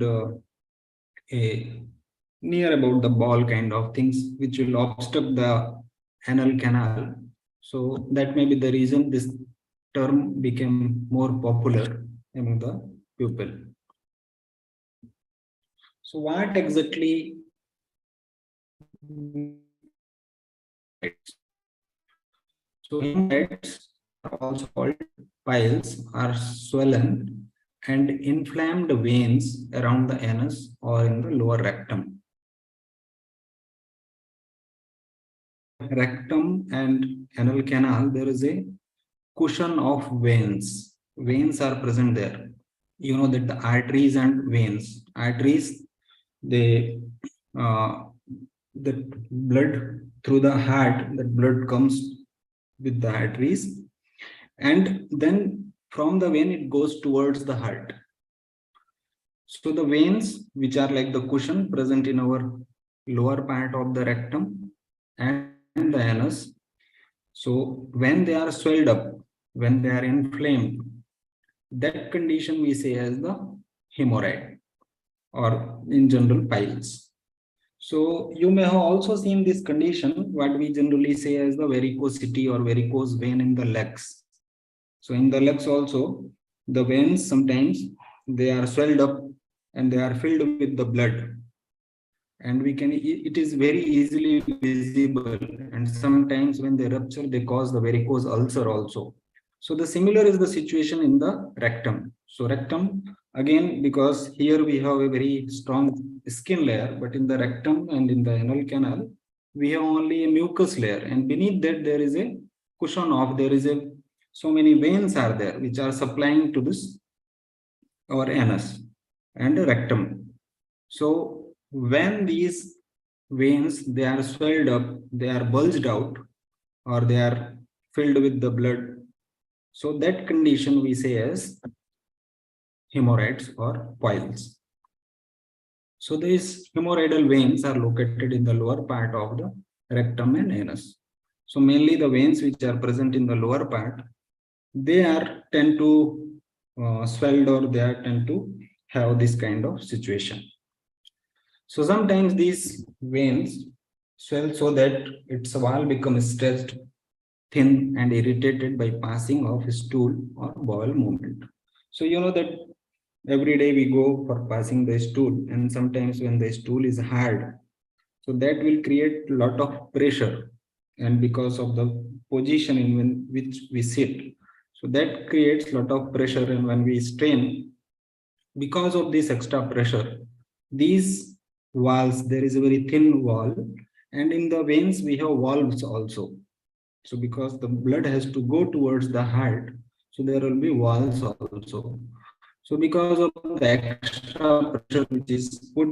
a near about the ball kind of things which will obstruct the anal canal. So that may be the reason this term became more popular among the people. So what exactly? So hemorrhoids are also called piles, are swollen and inflamed veins around the anus or in the lower rectum. Rectum and anal canal, there is a cushion of veins. Veins are present there. You know that the arteries and veins. Arteries, they the blood through the heart, that blood comes with the arteries, and then from the vein it goes towards the heart. So the veins, which are like the cushion present in our lower part of the rectum and the anus, so when they are swelled up, when they are inflamed, that condition we say as the hemorrhoid, or in general piles. So you may have also seen this condition, what we generally say as the varicosity or varicose vein in the legs. So in the legs also, the veins sometimes they are swelled up and they are filled with the blood. And it is very easily visible. And sometimes when they rupture, they cause the varicose ulcer also. So the similar is the situation in the rectum. So rectum, again, because here we have a very strong skin layer, but in the rectum and in the anal canal, we have only a mucus layer, and beneath that there is a cushion of, so many veins are there which are supplying to this our anus and rectum. So when these veins, they are swelled up, they are bulged out, or they are filled with the blood, so that condition we say as hemorrhoids or piles. So these hemorrhoidal veins are located in the lower part of the rectum and anus. So mainly the veins which are present in the lower part, they tend to swelled, or they tend to have this kind of situation. So sometimes these veins swell so that its wall becomes stretched, thin and irritated by passing of stool or bowel movement. So you know that every day we go for passing the stool, and sometimes when the stool is hard, so that will create a lot of pressure, and because of the position in which we sit, so that creates a lot of pressure, and when we strain, because of this extra pressure, these walls, there is a very thin wall, and in the veins we have valves also. So because the blood has to go towards the heart, so there will be valves also. So because of the extra pressure which is put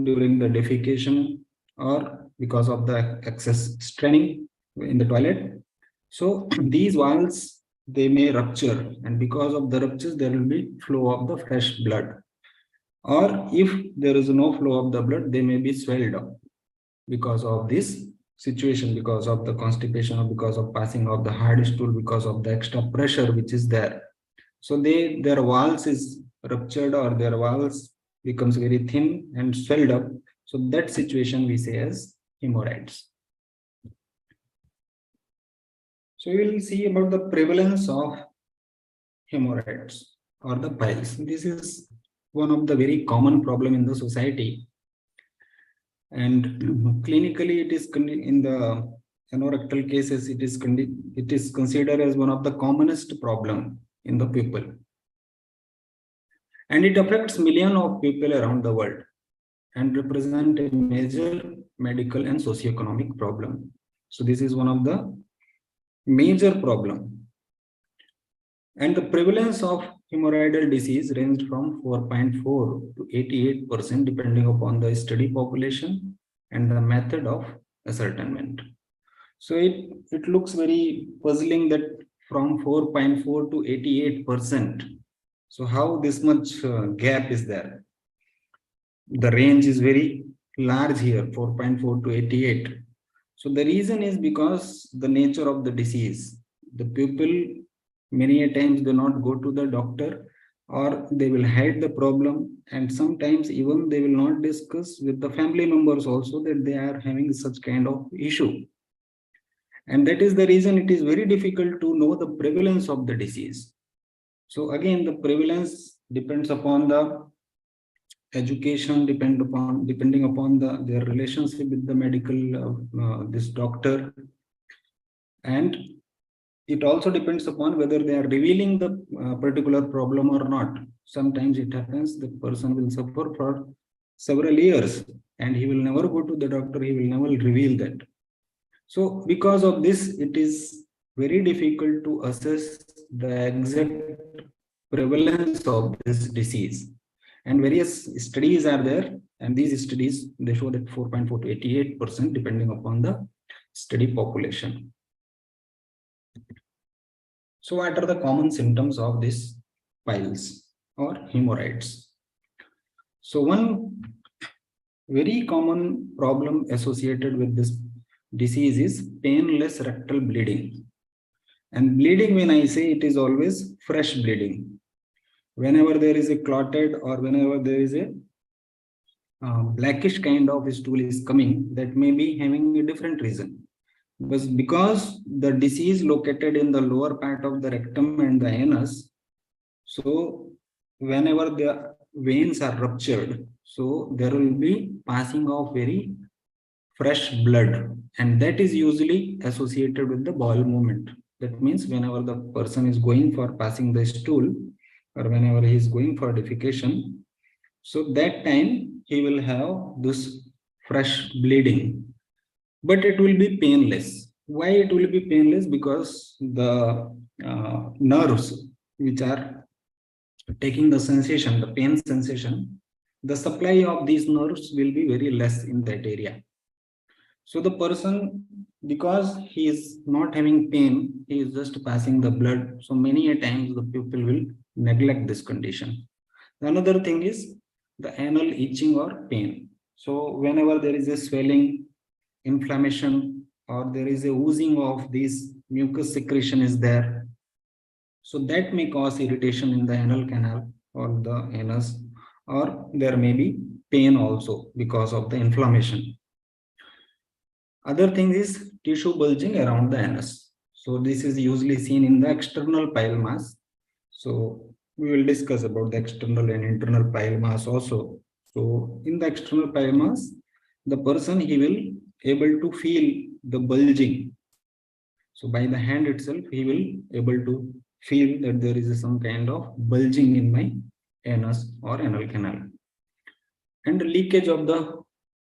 during the defecation, or because of the excess straining in the toilet, so these valves, they may rupture, and because of the ruptures there will be flow of the fresh blood. Or if there is no flow of the blood, they may be swelled up because of this situation, because of the constipation, or because of passing of the hard stool, because of the extra pressure which is there. So their walls is ruptured, or their walls becomes very thin and swelled up. So that situation we say as hemorrhoids. So we will see about the prevalence of hemorrhoids or the piles. This is one of the very common problem in the society, and clinically it is in the anorectal cases, it is considered as one of the commonest problem in the people, and it affects millions of people around the world and represent a major medical and socioeconomic problem. So this is one of the major problem. And the prevalence of hemorrhoidal disease ranged from 4.4 to 88% depending upon the study population and the method of ascertainment. So it looks very puzzling that from 4.4 to 88%. So how this much gap is there? The range is very large here, 4.4 to 88. So the reason is because the nature of the disease. The people many a times do not go to the doctor, or they will hide the problem, And sometimes even they will not discuss with the family members also that they are having such kind of issue. And that is the reason it is very difficult to know the prevalence of the disease. So again, the prevalence depends upon the education, depending upon their relationship with the medical this doctor, and it also depends upon whether they are revealing the particular problem or not. Sometimes it happens the person will suffer for several years and he will never go to the doctor, he will never reveal that. So because of this, it is very difficult to assess the exact prevalence of this disease. And various studies are there, and these studies, they show that 4.4 to 88% depending upon the study population. So what are the common symptoms of these piles or hemorrhoids? So one very common problem associated with this disease is painless rectal bleeding. And bleeding, when I say, it is always fresh bleeding. Whenever there is a clotted or whenever there is a blackish kind of stool is coming, that may be having a different reason. Because the disease located in the lower part of the rectum and the anus, so whenever the veins are ruptured, so there will be passing of very fresh blood, and that is usually associated with the bowel movement. That means whenever the person is going for passing the stool or whenever he is going for defecation, so that time he will have this fresh bleeding, but it will be painless. Why it will be painless? Because the nerves which are taking the sensation, the pain sensation, the supply of these nerves will be very less in that area. So the person, because he is not having pain, he is just passing the blood. So many a times the people will neglect this condition. Another thing is the anal itching or pain. So whenever there is a swelling, inflammation, or there is a oozing of this mucus secretion is there, so that may cause irritation in the anal canal or the anus, or there may be pain also because of the inflammation. Other thing is tissue bulging around the anus. So this is usually seen in the external pile mass. So we will discuss about the external and internal pile mass also. So in the external pile mass, the person, he will able to feel the bulging. So by the hand itself, he will able to feel that there is some kind of bulging in my anus or anal canal. And leakage of the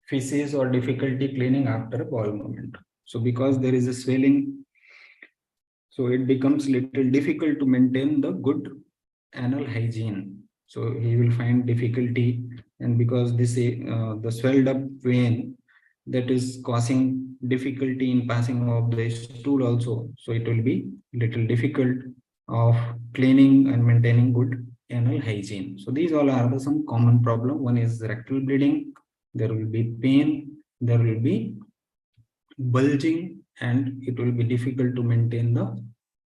feces or difficulty cleaning after a bowel movement. So because there is a swelling, so it becomes little difficult to maintain the good anal hygiene. So he will find difficulty, and because this the swelled up vein, that is causing difficulty in passing of the stool also. So it will be little difficult of cleaning and maintaining good anal hygiene. So these all are the some common problem. One is rectal bleeding, there will be pain, there will be bulging, and it will be difficult to maintain the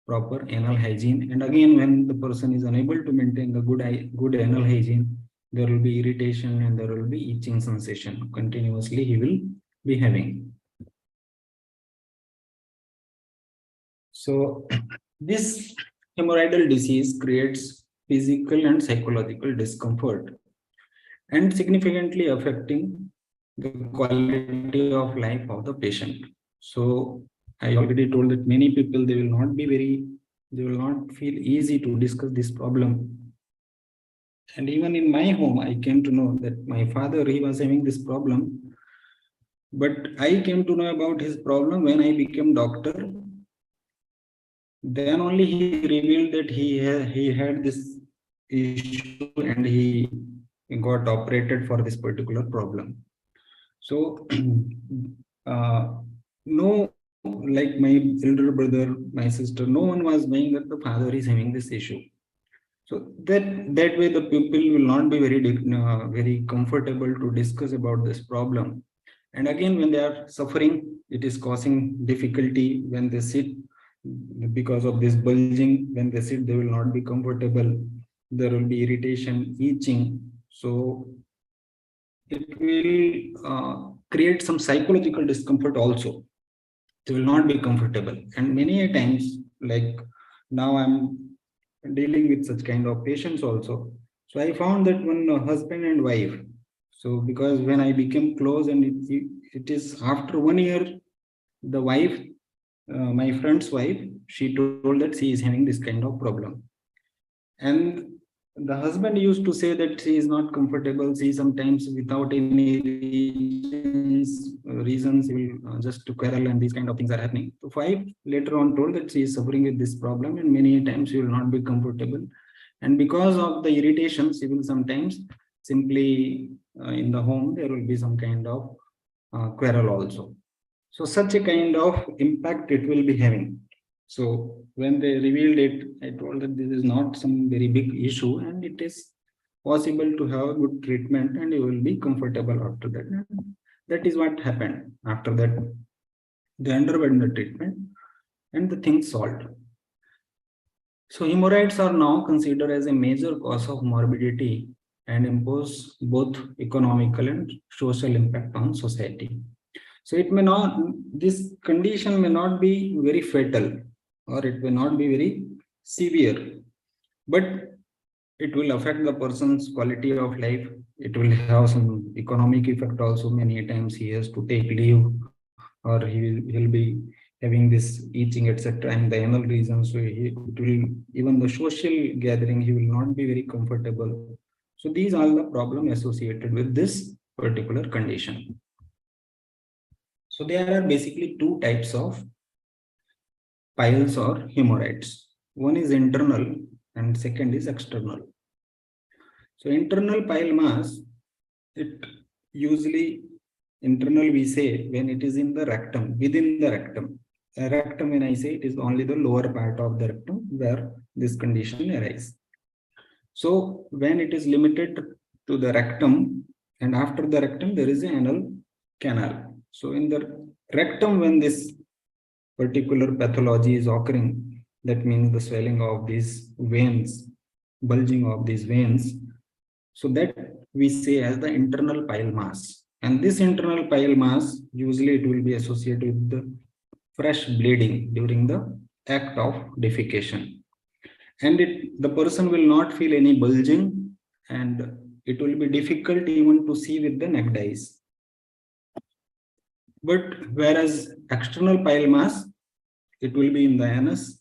proper anal hygiene. And again, when the person is unable to maintain the good anal hygiene, there will be irritation and there will be itching sensation continuously he will be having. So this hemorrhoidal disease creates physical and psychological discomfort and significantly affecting the quality of life of the patient. So I already told that many people, they will not feel easy to discuss this problem. And even in my home, I came to know that my father, he was having this problem. But I came to know about his problem when I became doctor. Then only he revealed that he had this issue and he got operated for this particular problem. So no, like my elder brother, my sister, no one was knowing that the father is having this issue. So that way the people will not be very comfortable to discuss about this problem. And again, when they are suffering, it is causing difficulty when they sit because of this bulging. When they sit, they will not be comfortable. There will be irritation, itching. So it will create some psychological discomfort also. They will not be comfortable. And many a times, like now I'm dealing with such kind of patients also. So I found that one husband and wife. So because when I became close, and it is after 1 year, the wife, my friend's wife, she told that she is having this kind of problem. And the husband used to say that she is not comfortable. She sometimes, without any reasons, he will just to quarrel, and these kind of things are happening. So wife later on told that she is suffering with this problem, and many times she will not be comfortable. And because of the irritation, she will sometimes simply in the home there will be some kind of quarrel also. So such a kind of impact it will be having. So when they revealed it, I told that this is not some very big issue, and it is possible to have a good treatment, and you will be comfortable after that. And that is what happened. After that, they underwent the treatment and the thing solved. So hemorrhoids are now considered as a major cause of morbidity and impose both economical and social impact on society. So it may not, this condition may not be very fatal, or it may not be very severe, but it will affect the person's quality of life. It will have some economic effect also. Many times he has to take leave, or he'll be having this itching, etc. And the anal reasons, so it will, even the social gathering, he will not be very comfortable. So these are the problem associated with this particular condition. So there are basically two types of piles or hemorrhoids. One is internal and second is external. So internal pile mass, it usually, internal we say when it is in the rectum, within the rectum. A rectum, when I say, it is only the lower part of the rectum where this condition arises. So when it is limited to the rectum, and after the rectum there is an anal canal. So in the rectum, when this particular pathology is occurring, that means the swelling of these veins, bulging of these veins, so that we say as the internal pile mass. And this internal pile mass, usually it will be associated with the fresh bleeding during the act of defecation. And the person will not feel any bulging, and it will be difficult even to see with the naked eyes. But whereas external pile mass, it will be in the anus,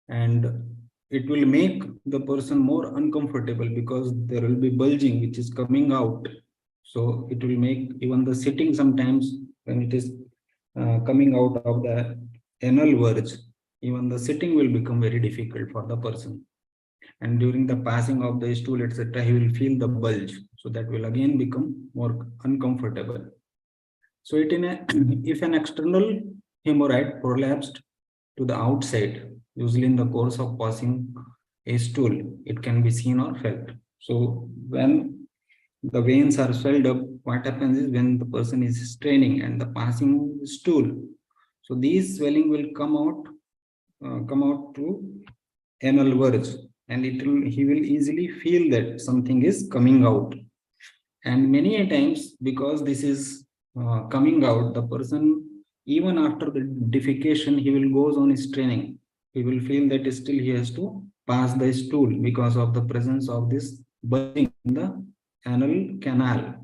and it will make the person more uncomfortable because there will be bulging which is coming out. So it will make even the sitting sometimes, when it is coming out of the anal verge, even the sitting will become very difficult for the person. And during the passing of the stool, etc., he will feel the bulge. So that will again become more uncomfortable. So it in a, if an external hemorrhoid prolapsed to the outside, usually in the course of passing a stool, it can be seen or felt. So when the veins are swelled up, what happens is when the person is straining and the passing stool, so these swelling will come out to anal verge, and he will easily feel that something is coming out. And many a times, because this is coming out, the person, even after the defecation, he will goes on straining. He will feel that still he has to pass the stool because of the presence of this bulging in the anal canal.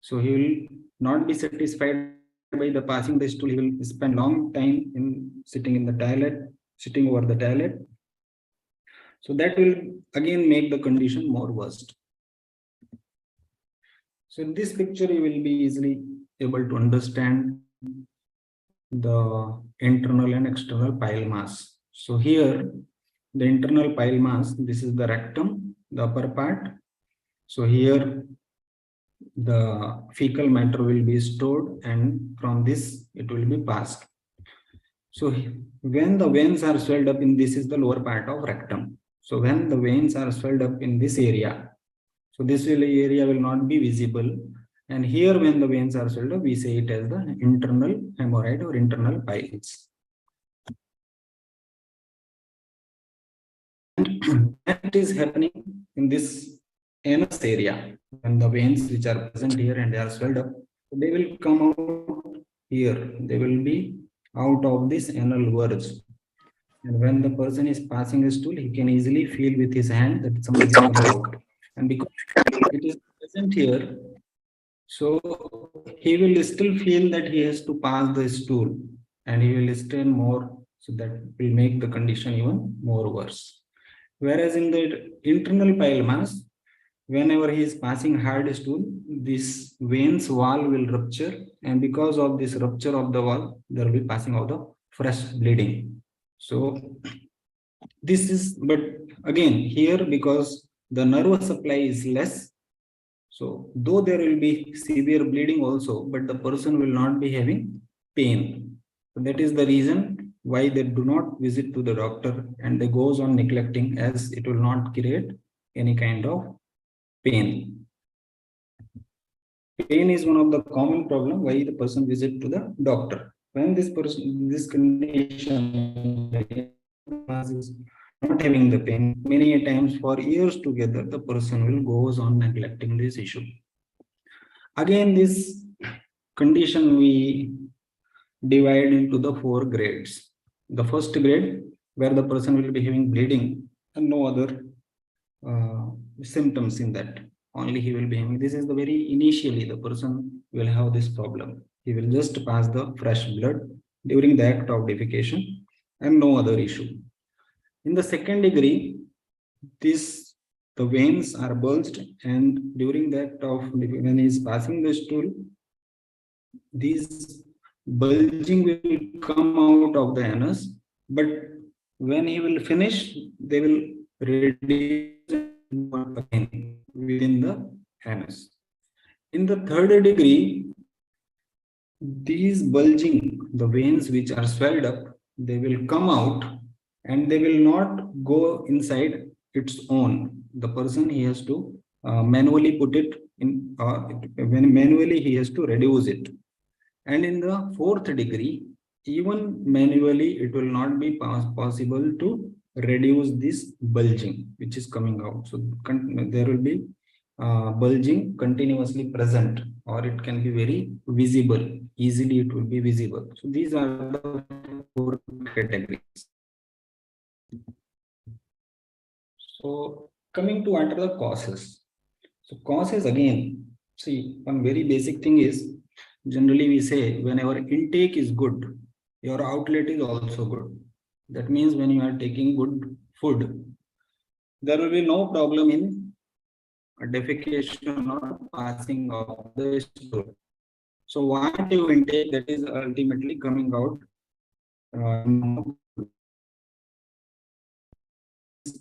So he will not be satisfied by the passing the stool. He will spend long time in sitting in the toilet, sitting over the toilet. So that will again make the condition more worst. So in this picture, you will be easily able to understand the internal and external pile mass. So here, the internal pile mass, this is the rectum, the upper part. So here, the fecal matter will be stored, and from this, it will be passed. So when the veins are swelled up in, this is the lower part of rectum. So when the veins are swelled up in this area, so this area will not be visible. And here, when the veins are swelled up, we say it as the internal hemorrhoid or internal piles. And it is happening in this anus area. When the veins which are present here and they are swelled up, they will come out here. They will be out of this anal verge. And when the person is passing a stool, he can easily feel with his hand that something is coming out. And because it is present here, so he will still feel that he has to pass the stool and he will strain more. So that will make the condition even more worse. Whereas in the internal pile mass, whenever he is passing hard stool, this veins wall will rupture, and because of this rupture of the wall, there will be passing of the fresh bleeding. So this is, but again here, because the nervous supply is less, so though there will be severe bleeding also, but the person will not be having pain. So that is the reason why they do not visit to the doctor and they goes on neglecting, as it will not create any kind of pain. Pain is one of the common problem why the person visit to the doctor. When this person, this condition is not having the pain, many times for years together, the person will goes on neglecting this issue. Again, this condition we divide into the 4 grades. The first grade, where the person will be having bleeding and no other symptoms in that. Only he will be having. This is the very initially the person will have this problem. He will just pass the fresh blood during the act of defecation and no other issue. In the second degree, this the veins are bulged, and during the act of when he is passing the stool, these bulging will come out of the anus, but when he will finish, they will reduce again within the anus. In the third degree, these bulging, the veins which are swelled up, they will come out and they will not go inside its own. The person, he has to manually put it in, when manually he has to reduce it. And in the fourth degree, even manually, it will not be possible to reduce this bulging which is coming out. So there will be bulging continuously present, or it can be very visible. Easily it will be visible. So these are the 4 categories. So coming to what are the causes. So causes, again, see, one very basic thing is, generally we say whenever intake is good, your outlet is also good. That means when you are taking good food, there will be no problem in defecation or passing of the stool. So what you intake, that is ultimately coming out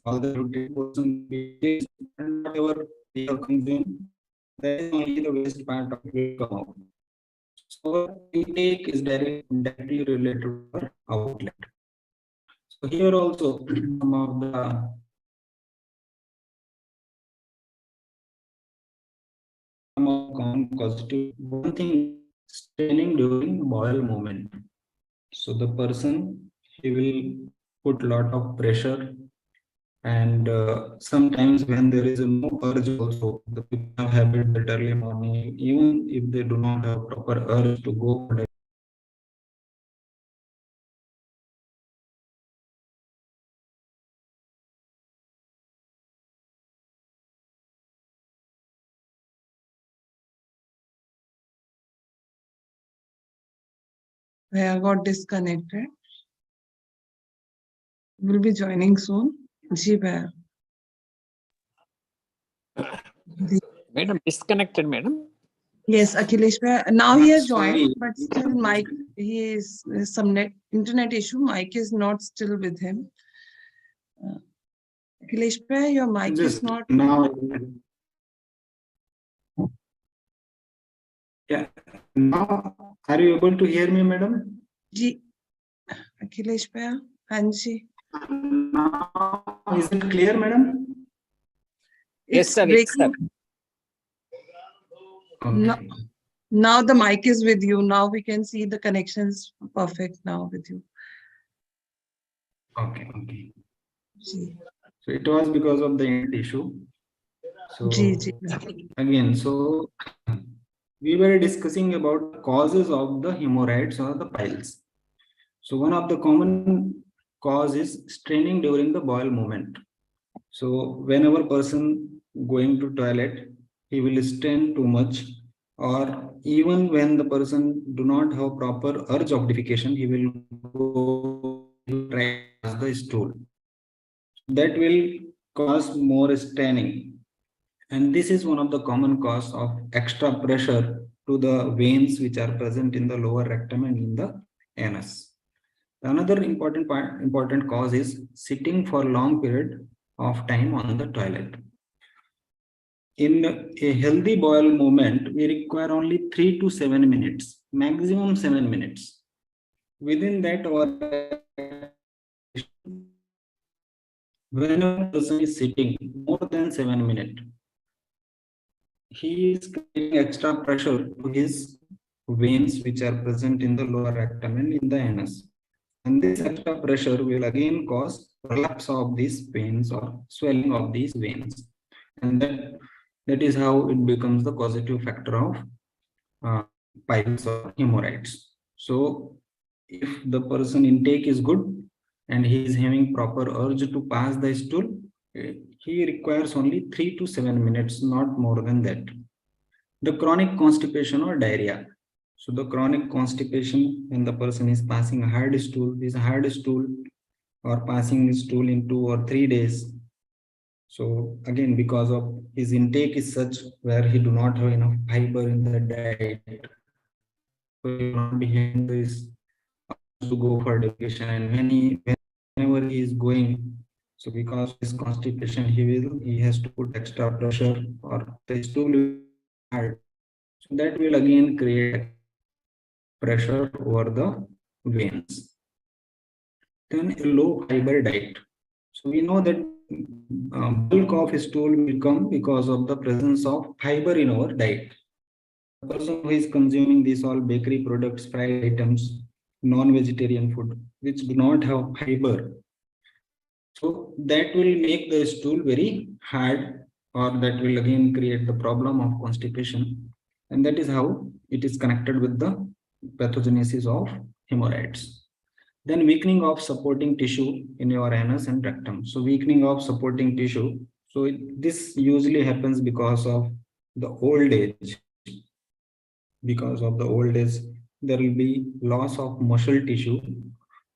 all the nutrient and whatever we have consumed, that is only the waste part of it will come out. So intake is directly related to our outlet. So here also some of the common causative. One thing, staining during bowel movement. So the person, he will put lot of pressure, and sometimes when there is no urge also, the people have habit that early morning, even if they do not have proper urge to go for I got disconnected. Will be joining soon. Ji bhaiya. Madam, disconnected, madam. Yes, Akhilesh bhaiya. Now he has Sorry. joined, but still mic, he is some internet issue. Mic is not still with him. Akhilesh bhaiya, your mic is not. Now, yeah. Now, are you able to hear me, madam? Ji, Akhilesh bhaiya, Hanji. Now, is it clear, madam? Yes, sir. Yes, sir. Okay. Now the mic is with you. Now we can see the connections perfect now with you. Okay. Okay. Ji. So it was because of the internet issue. So Ji, ji. again, so we were discussing about causes of the hemorrhoids or the piles. So one of the common cause is straining during the bowel movement. So whenever person going to toilet, he will strain too much, or even when the person do not have proper urge of defecation, he will go to try the stool. That will cause more straining. And this is one of the common cause of extra pressure to the veins which are present in the lower rectum and in the anus. Another important cause is sitting for long period of time on the toilet. In a healthy bowel movement, we require only 3 to 7 minutes, maximum 7 minutes. Within that, when a person is sitting more than 7 minutes, he is creating extra pressure to his veins which are present in the lower rectum and in the anus. And this extra pressure will again cause prolapse of these veins or swelling of these veins. And that is how it becomes the causative factor of piles or hemorrhoids. So if the person intake is good and he is having proper urge to pass the stool, he requires only 3 to 7 minutes, not more than that. The chronic constipation or diarrhea. So the chronic constipation, when the person is passing a hard stool, this hard stool or passing stool in 2 or 3 days. So again, because of his intake is such where he do not have enough fiber in the diet, so he will not be having this to go for defecation. And whenever he is going, so because of his constipation, he has to put extra pressure or the stool will be hard. So that will again create pressure over the veins. Then a low fiber diet. So we know that bulk of stool will come because of the presence of fiber in our diet. The person who is consuming these all bakery products, fried items, non-vegetarian food, which do not have fiber, so that will make the stool very hard, or that will again create the problem of constipation. And that is how it is connected with the pathogenesis of hemorrhoids. Then weakening of supporting tissue in your anus and rectum. So weakening of supporting tissue. So this usually happens because of the old age. Because of the old age, there will be loss of muscle tissue.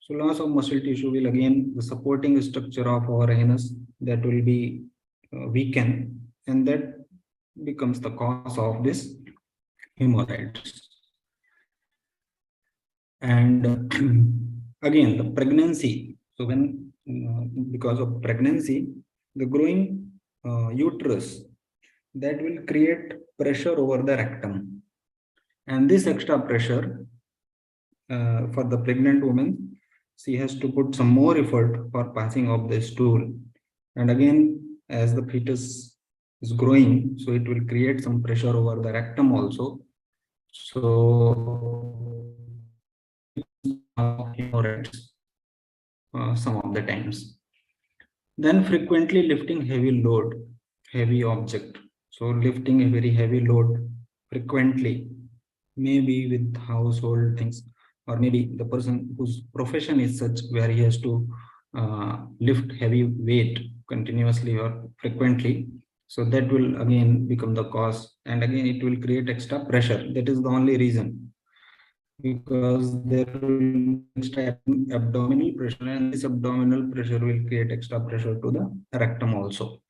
So loss of muscle tissue will again the supporting structure of our anus that will be weakened, and that becomes the cause of this hemorrhoids. And again, the pregnancy. So when because of pregnancy, the growing uterus that will create pressure over the rectum, and this extra pressure for the pregnant woman, she has to put some more effort for passing of the stool. And again, as the fetus is growing, so it will create some pressure over the rectum also. So hemorrhoids some of the times. Then frequently lifting heavy load, heavy object. So lifting a very heavy load frequently, maybe with household things, or maybe the person whose profession is such where he has to lift heavy weight continuously or frequently. So that will again become the cause, and again it will create extra pressure. That is the only reason, because there will be extra abdominal pressure, and this abdominal pressure will create extra pressure to the rectum also.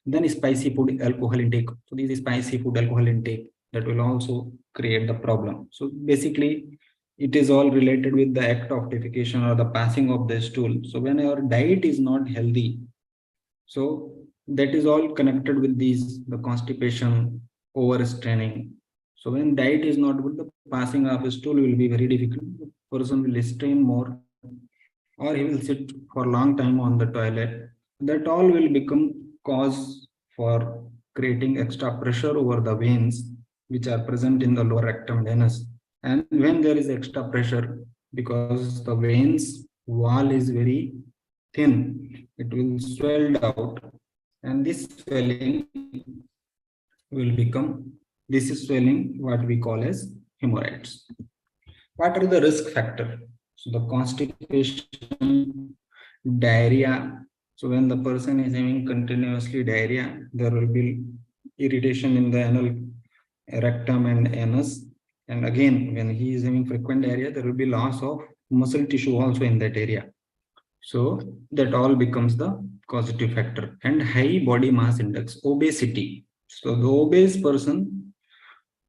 Then spicy food, alcohol intake. So this is spicy food, alcohol intake, that will also create the problem. So basically, it is all related with the act of defecation or the passing of the stool. So when your diet is not healthy, so that is all connected with these, the constipation, overstraining. So when diet is not good, the passing of a stool will be very difficult. The person will strain more, or he will sit for a long time on the toilet. That all will become cause for creating extra pressure over the veins which are present in the lower rectum and anus. And when there is extra pressure, because the veins wall is very thin, it will swell out, and this swelling will become, this is swelling, what we call as hemorrhoids. What are the risk factor? So the constipation, diarrhea. So when the person is having continuously diarrhea, there will be irritation in the anal, rectum and anus. And again, when he is having frequent diarrhea, there will be loss of muscle tissue also in that area. So that all becomes the causative factor. And high body mass index, obesity. So the obese person,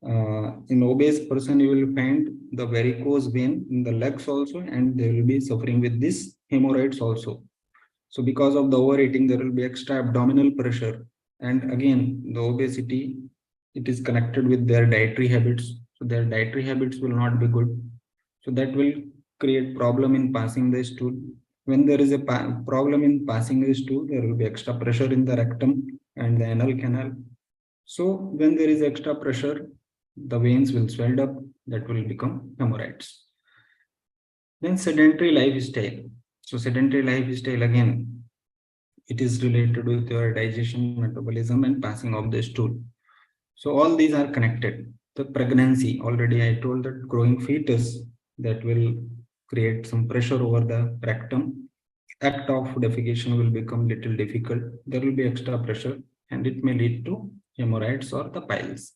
in obese person, you will find the varicose vein in the legs also, and they will be suffering with this hemorrhoids also. So because of the overeating, there will be extra abdominal pressure. And again, the obesity, it is connected with their dietary habits. So their dietary habits will not be good. So that will create problem in passing the stool. When there is a problem in passing the stool, there will be extra pressure in the rectum and the anal canal. So when there is extra pressure, the veins will swell up, that will become hemorrhoids. Then sedentary lifestyle. So sedentary lifestyle, again, it is related with your digestion, metabolism, and passing of the stool. So all these are connected. The pregnancy, already I told that growing fetus, that will create some pressure over the rectum. Act of defecation will become little difficult. There will be extra pressure, and it may lead to hemorrhoids or the piles.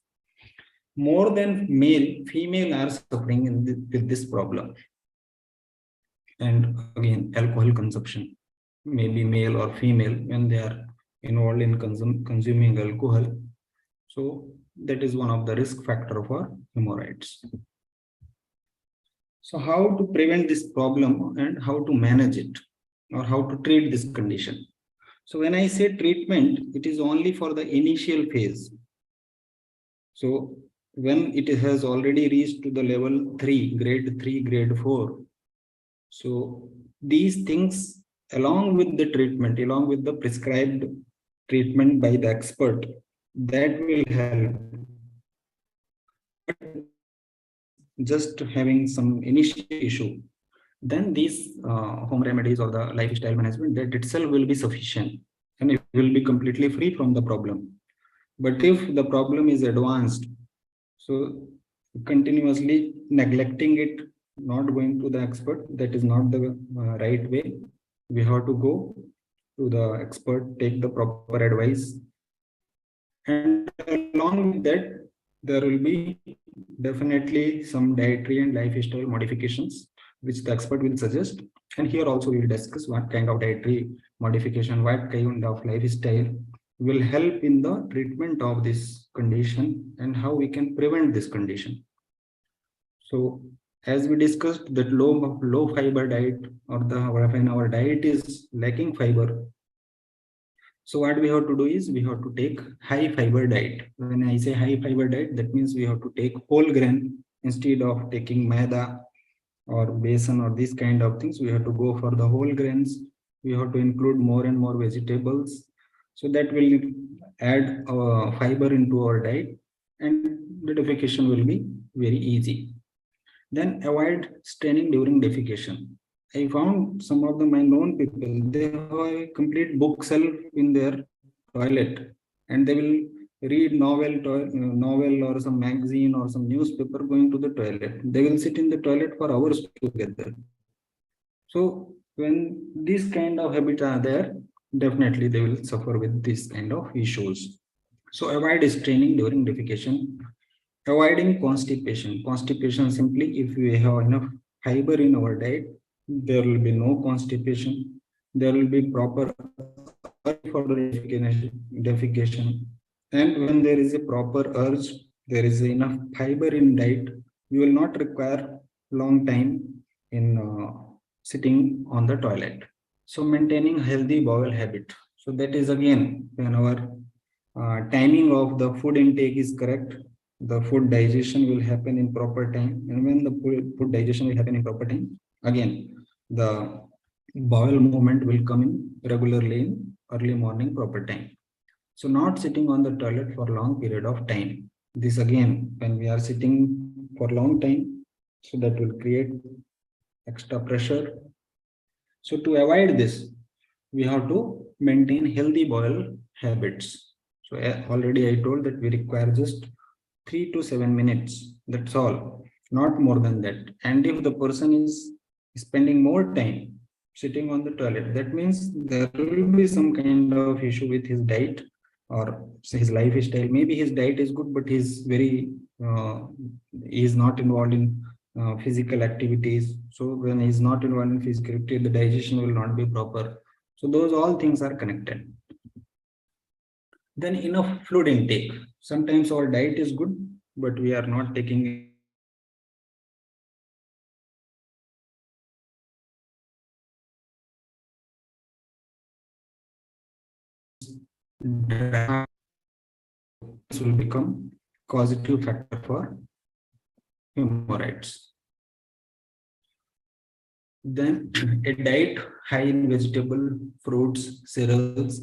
More than male, female are suffering with this problem. And again, alcohol consumption, maybe male or female, when they are involved in consuming alcohol. So that is one of the risk factor for hemorrhoids. So how to prevent this problem and how to manage it, or how to treat this condition? So when I say treatment, it is only for the initial phase. So when it has already reached to the level 3, grade 3, grade 4, so these things, along with the treatment, along with the prescribed treatment by the expert, that will help. Just having some initial issue, then these home remedies or the lifestyle management, that itself will be sufficient, and it will be completely free from the problem. But if the problem is advanced, so continuously neglecting it, not going to the expert, that is not the right way. We have to go to the expert, take the proper advice, and along with that, there will be definitely some dietary and lifestyle modifications which the expert will suggest. And here also we will discuss what kind of dietary modification, what kind of lifestyle will help in the treatment of this condition, and how we can prevent this condition. So as we discussed, that low fiber diet, or when our diet is lacking fiber, so what we have to do is we have to take high fiber diet. When I say high fiber diet, that means we have to take whole grain instead of taking maida or besan or these kind of things. We have to go for the whole grains. We have to include more and more vegetables. So that will add fiber into our diet, and the defecation will be very easy. Then avoid straining during defecation. I found some of my known people, they have a complete bookshelf in their toilet, and they will read novel or some magazine or some newspaper going to the toilet. They will sit in the toilet for hours together. So when these kind of habits are there, definitely they will suffer with this kind of issues. So avoid straining during defecation. Avoiding constipation. Constipation, simply if we have enough fiber in our diet, there will be no constipation. There will be proper for defecation. And when there is a proper urge, there is enough fiber in diet, you will not require long time in sitting on the toilet. So maintaining healthy bowel habit. So that is again, when our timing of the food intake is correct, the food digestion will happen in proper time. And when the food digestion will happen in proper time, again, the bowel movement will come in regularly in early morning proper time. So not sitting on the toilet for long period of time. This again, when we are sitting for long time, so that will create extra pressure. So to avoid this, we have to maintain healthy bowel habits. So already I told that we require just 3 to 7 minutes. That's all, not more than that. And if the person is spending more time sitting on the toilet, that means there will be some kind of issue with his diet or his lifestyle. Maybe his diet is good, but he's he is not involved in physical activities. So when he's not involved in physical activity, the digestion will not be proper. So those all things are connected. Then enough fluid intake. Sometimes our diet is good, but we are not taking will become causative factor for hemorrhoids. Then a diet high in vegetable, fruits, cereals,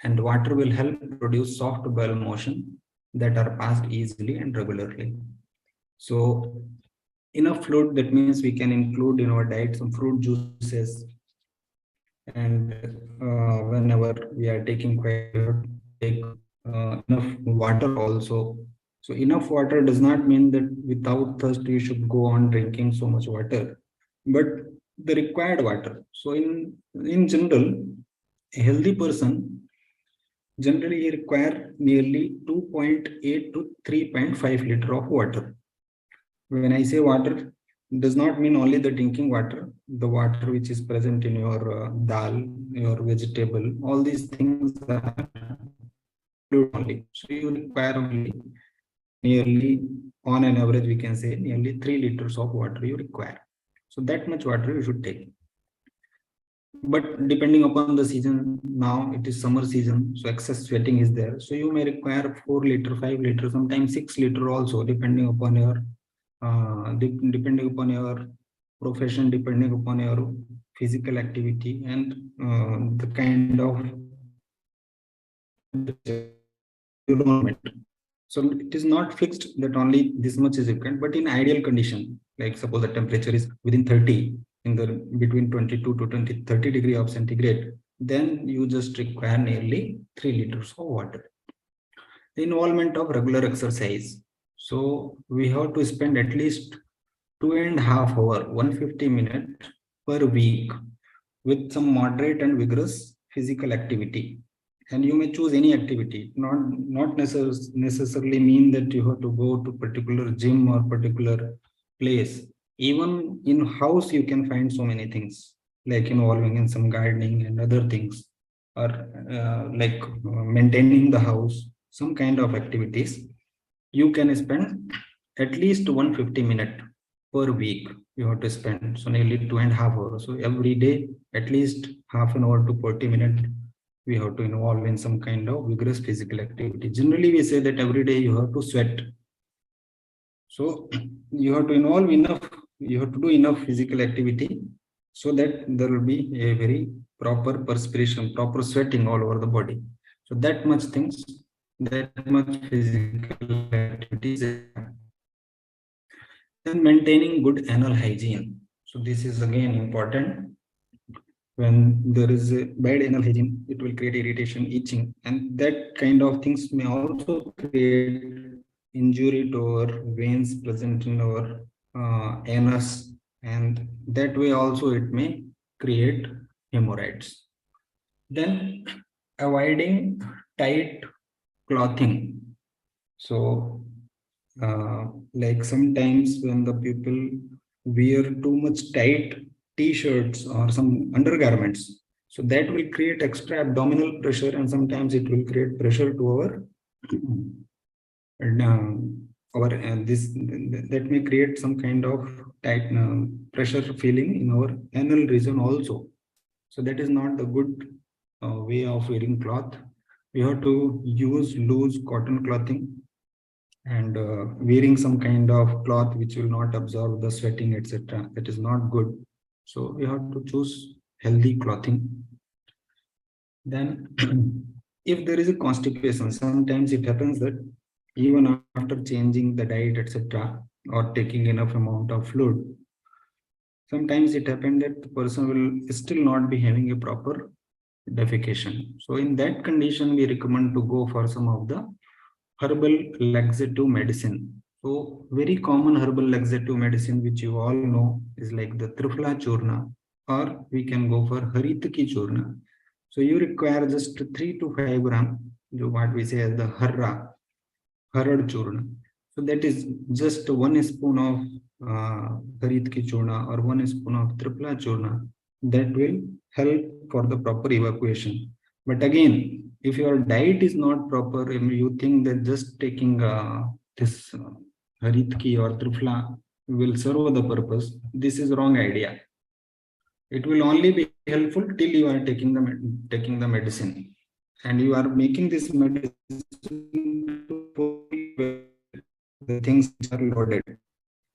and water will help produce soft bowel motion that are passed easily and regularly. So enough fluid, that means we can include in our diet some fruit juices, and whenever we are taking take enough water also. So enough water does not mean that without thirst you should go on drinking so much water, but the required water. So in general, a healthy person generally require nearly 2.8 to 3.5 liter of water. When I say water, does not mean only the drinking water, the water which is present in your dal, your vegetable, all these things are only. So you require only nearly, on an average, we can say nearly 3 liters of water you require. So that much water you should take. But depending upon the season, now it is summer season, so excess sweating is there. So you may require 4 liter, 5 liter, sometimes 6 liter also, depending upon your profession, depending upon your physical activity and the kind of environment. So it is not fixed that only this much is required, but in ideal condition, like suppose the temperature is within 30, in the between 22 to 30 degree of centigrade, then you just require nearly 3 liters of water. The involvement of regular exercise. So we have to spend at least 2.5 hours, 150 minutes per week with some moderate and vigorous physical activity. And you may choose any activity, not necessarily mean that you have to go to particular gym or particular place. Even in house, you can find so many things, like involving in some gardening and other things, or maintaining the house, some kind of activities. You can spend at least 150 minutes per week you have to spend, so nearly 2.5 hours. So every day, at least half an hour to 40 minutes, we have to involve in some kind of vigorous physical activity. Generally, we say that every day you have to sweat. So you have to involve enough, you have to do enough physical activity so that there will be a very proper perspiration, proper sweating all over the body. So that much things, that much physical activities. Then maintaining good anal hygiene. So this is again important. When there is a bad anal hygiene, it will create irritation, itching, and that kind of things may also create injury to our veins present in our anus, and that way also it may create hemorrhoids. Then avoiding tight clothing. So like sometimes when the people wear too much tight t-shirts or some undergarments, so that will create extra abdominal pressure, and sometimes it will create pressure to our this that may create some kind of tight pressure feeling in our anal region also. So that is not the good way of wearing cloth. We have to use loose cotton clothing, and wearing some kind of cloth which will not absorb the sweating, etc. That is not good. So we have to choose healthy clothing. Then if there is a constipation, sometimes it happens that even after changing the diet, etc., or taking enough amount of fluid, sometimes it happens that the person will still not be having a proper defecation. So in that condition, we recommend to go for some of the herbal laxative medicine. So very common herbal laxative medicine, which you all know, is like the Triphala Churna, or we can go for Haritaki Churna. So you require just 3 to 5 gram, what we say as the Harad Churna. So that is just 1 spoon of Haritaki Churna or 1 spoon of Triphala Churna. That will help for the proper evacuation. But again, if your diet is not proper, and you think that just taking this Haritki or Triphala will serve the purpose, this is wrong idea. It will only be helpful till you are taking the medicine, and you are making this medicine the things are loaded.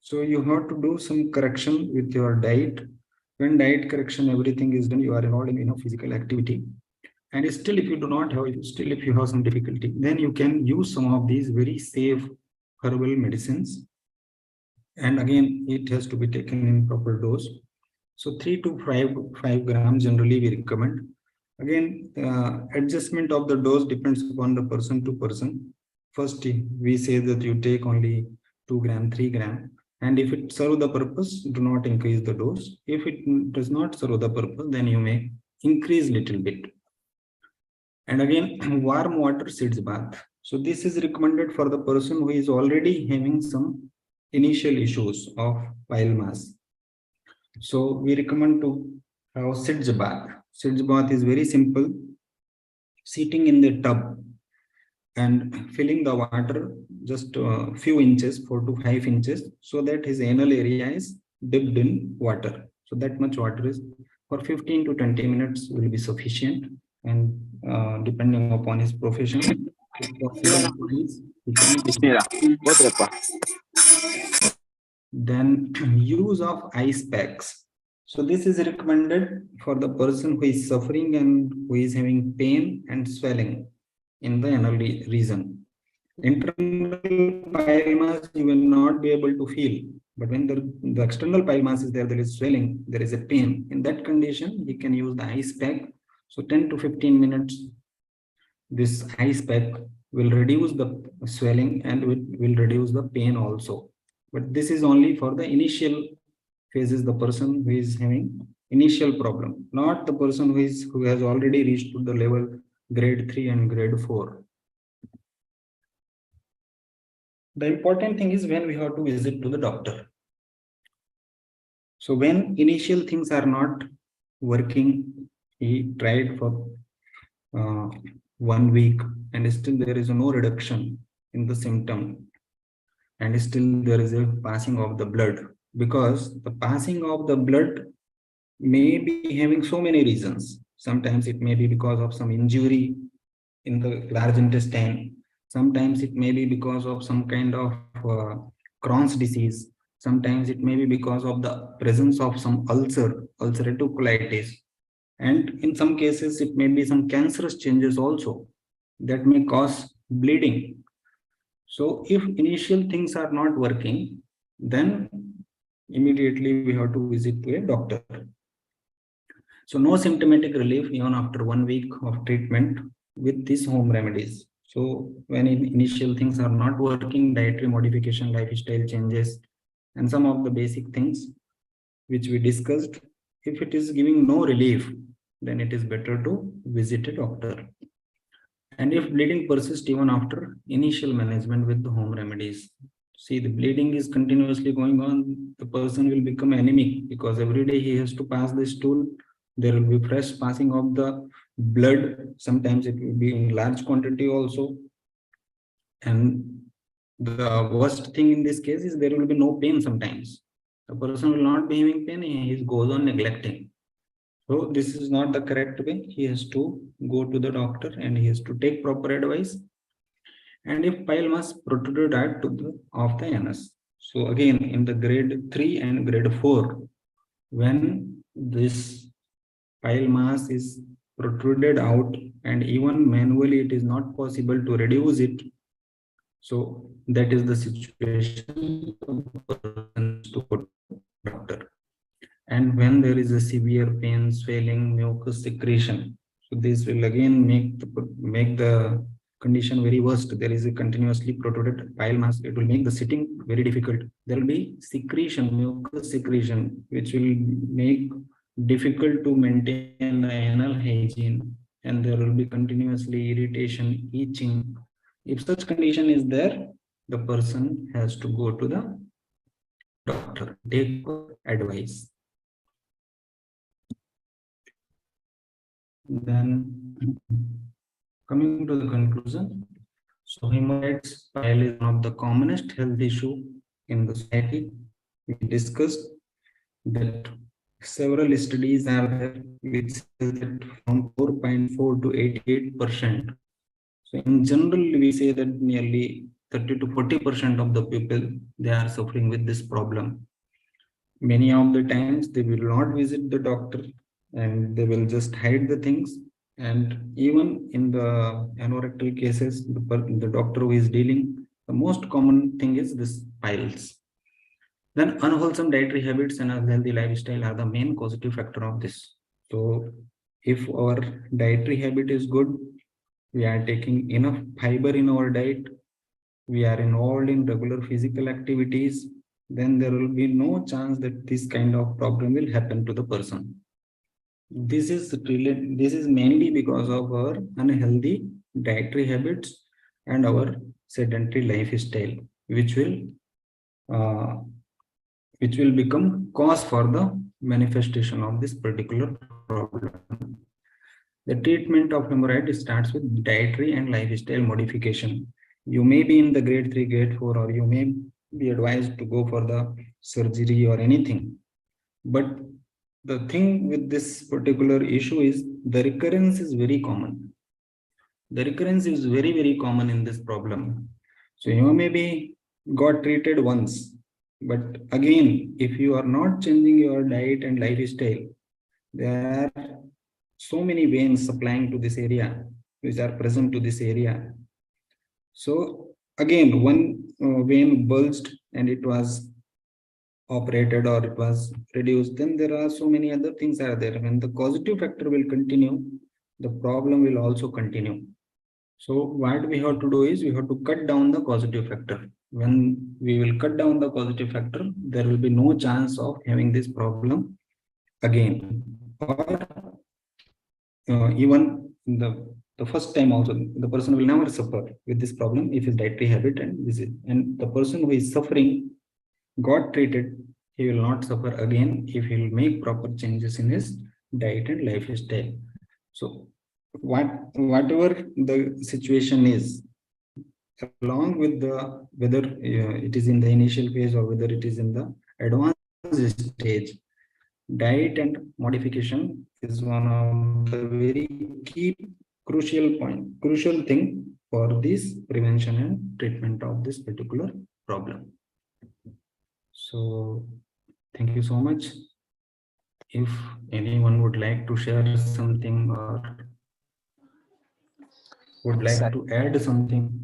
So you have to do some correction with your diet. When diet correction, everything is done, you are involved in physical activity. And still, if you do not have, if you have some difficulty, then you can use some of these very safe herbal medicines. And again, it has to be taken in proper dose. So 3 to 5 grams generally we recommend. Again, adjustment of the dose depends upon the person to person. First, we say that you take only 2 gram, 3 gram. And if it serves the purpose, do not increase the dose. If it does not serve the purpose, then you may increase little bit. And again, warm water seeds bath. So this is recommended for the person who is already having some initial issues of bile mass. So we recommend to have seeds bath. Seeds bath is very simple. Sitting in the tub and filling the water just a few inches, 4 to 5 inches, so that his anal area is dipped in water. So that much water is for 15 to 20 minutes will be sufficient. And depending upon his profession, then use of ice packs. So this is recommended for the person who is suffering and who is having pain and swelling in the anal region. Internal bile mass you will not be able to feel, but when the external bile mass is there, there is swelling, there is a pain. In that condition, we can use the ice pack. So 10 to 15 minutes, this ice pack will reduce the swelling and will reduce the pain also. But this is only for the initial phases, the person who is having initial problem, not the person who has already reached to the level grade 3 and grade 4. The important thing is when we have to visit to the doctor. So when initial things are not working, he tried for 1 week and still there is no reduction in the symptom, and still there is a passing of the blood, because the passing of the blood may be having so many reasons. Sometimes it may be because of some injury in the large intestine. Sometimes it may be because of some kind of Crohn's disease. Sometimes it may be because of the presence of some ulcerative colitis. And in some cases, it may be some cancerous changes also that may cause bleeding. So if initial things are not working, then immediately we have to visit to a doctor. So no symptomatic relief even after 1 week of treatment with these home remedies. So when initial things are not working, dietary modification, lifestyle changes, and some of the basic things which we discussed, if it is giving no relief, then it is better to visit a doctor. And if bleeding persists even after initial management with the home remedies, see, the bleeding is continuously going on, the person will become anemic because every day he has to pass the stool. There will be fresh passing of the blood. Sometimes it will be in large quantity also. And the worst thing in this case is there will be no pain sometimes. The person will not be having pain, he goes on neglecting. So this is not the correct way. He has to go to the doctor and he has to take proper advice. And if bile mass protruded out of the anus. So again, in the grade 3 and grade 4, when this bile mass is protruded out and even manually it is not possible to reduce it, so that is the situation to go to doctor. And when there is a severe pain, swelling, mucus secretion, so this will again make the condition very worst. There is a continuously protruded bile mass. It will make the sitting very difficult. There will be secretion, mucus secretion, which will make difficult to maintain the anal hygiene, and there will be continuously irritation, itching. If such condition is there, the person has to go to the doctor, take advice. Then coming to the conclusion, so hemorrhoids pile is one of the commonest health issue in the society. We discussed that several studies are there which say that from 4.4 to 88%. So in general, we say that nearly 30 to 40% of the people, they are suffering with this problem. Many of the times they will not visit the doctor and they will just hide the things. And even in the anorectal cases, the doctor who is dealing, the most common thing is this piles. Then unwholesome dietary habits and unhealthy lifestyle are the main causative factor of this. So if our dietary habit is good, we are taking enough fiber in our diet, we are involved in regular physical activities, then there will be no chance that this kind of problem will happen to the person. This is mainly because of our unhealthy dietary habits and our sedentary lifestyle, which will become cause for the manifestation of this particular problem. The treatment of hemorrhoid starts with dietary and lifestyle modification. You may be in the grade 3, grade 4, or you may be advised to go for the surgery or anything. But the thing with this particular issue is the recurrence is very common. The recurrence is very, very common in this problem. So you may be got treated once, but again, if you are not changing your diet and lifestyle, there are so many veins supplying to this area, which are present to this area. So again, one vein bulged and it was operated or it was reduced, then there are so many other things are there. When the causative factor will continue, the problem will also continue. So what we have to do is we have to cut down the causative factor. When we will cut down the causative factor, there will be no chance of having this problem again. Or even in the first time also, the person will never suffer with this problem if his dietary habit and this is, and the person who is suffering got treated, he will not suffer again if he will make proper changes in his diet and lifestyle. So whatever the situation is, along with the whether it is in the initial phase or whether it is in the advanced stage, diet and modification is one of the very key crucial thing for this prevention and treatment of this particular problem. So thank you so much. If anyone would like to share something or would like to add something.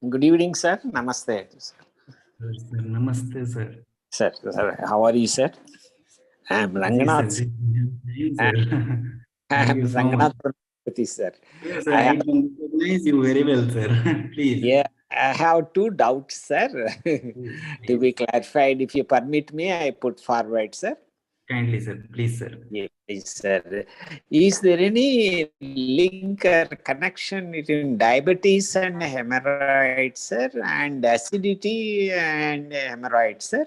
Good evening, sir. Namaste. Namaste, sir. Sir, how are you, sir? I am Ranganath. I am Ranganath, sir. Yes, sir, I recognize you very well, sir. Please. Yeah, I have two doubts, sir. To be clarified, if you permit me, I put forward, sir. Kindly, sir. Please, sir. Yes, sir. Is there any link or connection between diabetes and hemorrhoids, sir, and acidity and hemorrhoids, sir?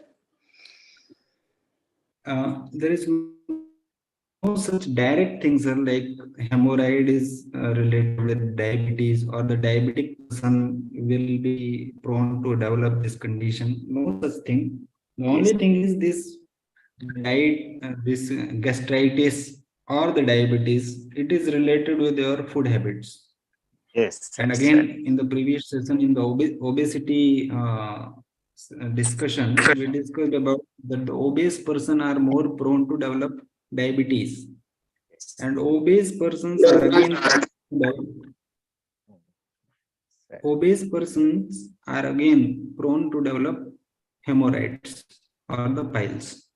There is no such direct things, sir, like hemorrhoid is related with diabetes or the diabetic person will be prone to develop this condition. No such thing. The only thing is this diet, this gastritis or the diabetes, it is related with your food habits. Yes. And again, in the previous session, in the obesity discussion, we discussed about that the obese person are more prone to develop diabetes, and obese persons are again prone to develop hemorrhoids or the piles.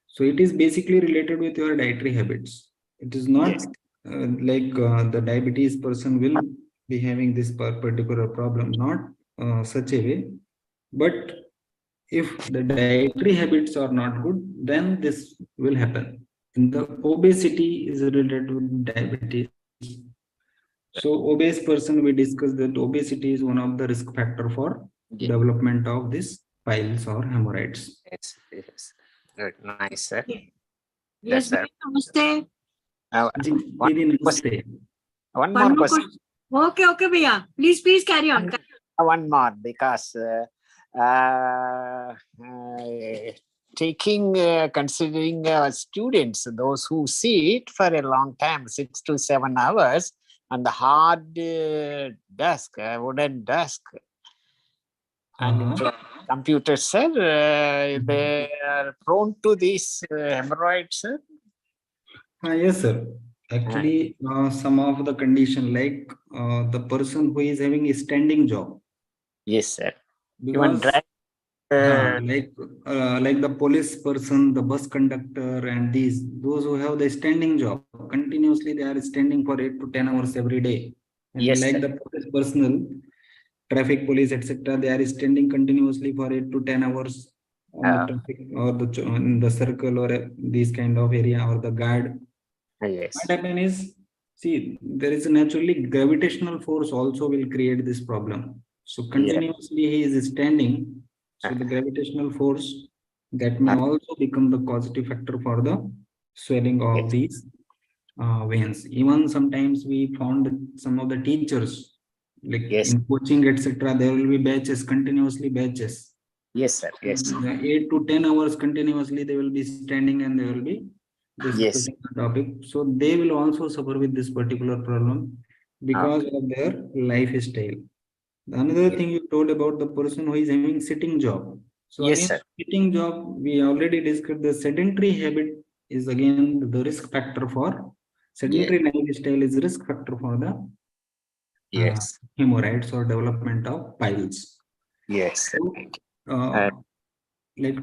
So it is basically related with your dietary habits. It is not the diabetes person will be having this particular problem, not such a way. But if the dietary habits are not good, then this will happen. And the obesity is related with diabetes. So obese person, we discussed that obesity is one of the risk factor for development of this piles or hemorrhoids. Yes, yes. Good, nice, sir. Yes, That's namaste. Didi, namaste. One more question. Okay, okay, Bhaiya. Please carry on. One more, because considering students, those who sit for a long time, 6 to 7 hours on the hard desk, wooden desk, and computers, sir, they are prone to these hemorrhoids, sir? Yes, sir. Actually, some of the condition, like the person who is having a standing job. Yes, sir. Because like the police person, the bus conductor, and those who have the standing job, continuously they are standing for 8 to 10 hours every day. And yes, like sir. the police personnel, traffic police, etc., they are standing continuously for 8 to 10 hours on the traffic or in the circle or this kind of area, or the guard. Yes. What happens is, see, there is a naturally gravitational force also will create this problem. So continuously he is standing. So the gravitational force that may also become the causative factor for the swelling of these veins. Even sometimes we found that some of the teachers, like in coaching, etc., there will be batches, continuously batches. Yes, sir. Yes. 8 to 10 hours continuously they will be standing and they will be discussing the topic. So they will also suffer with this particular problem because of their lifestyle. Another thing you told about the person who is having sitting job. So Yes, again, sir. sitting job, we already discussed the sedentary habit is again the risk factor for sedentary lifestyle is risk factor for the hemorrhoids or development of piles. Yes. So, like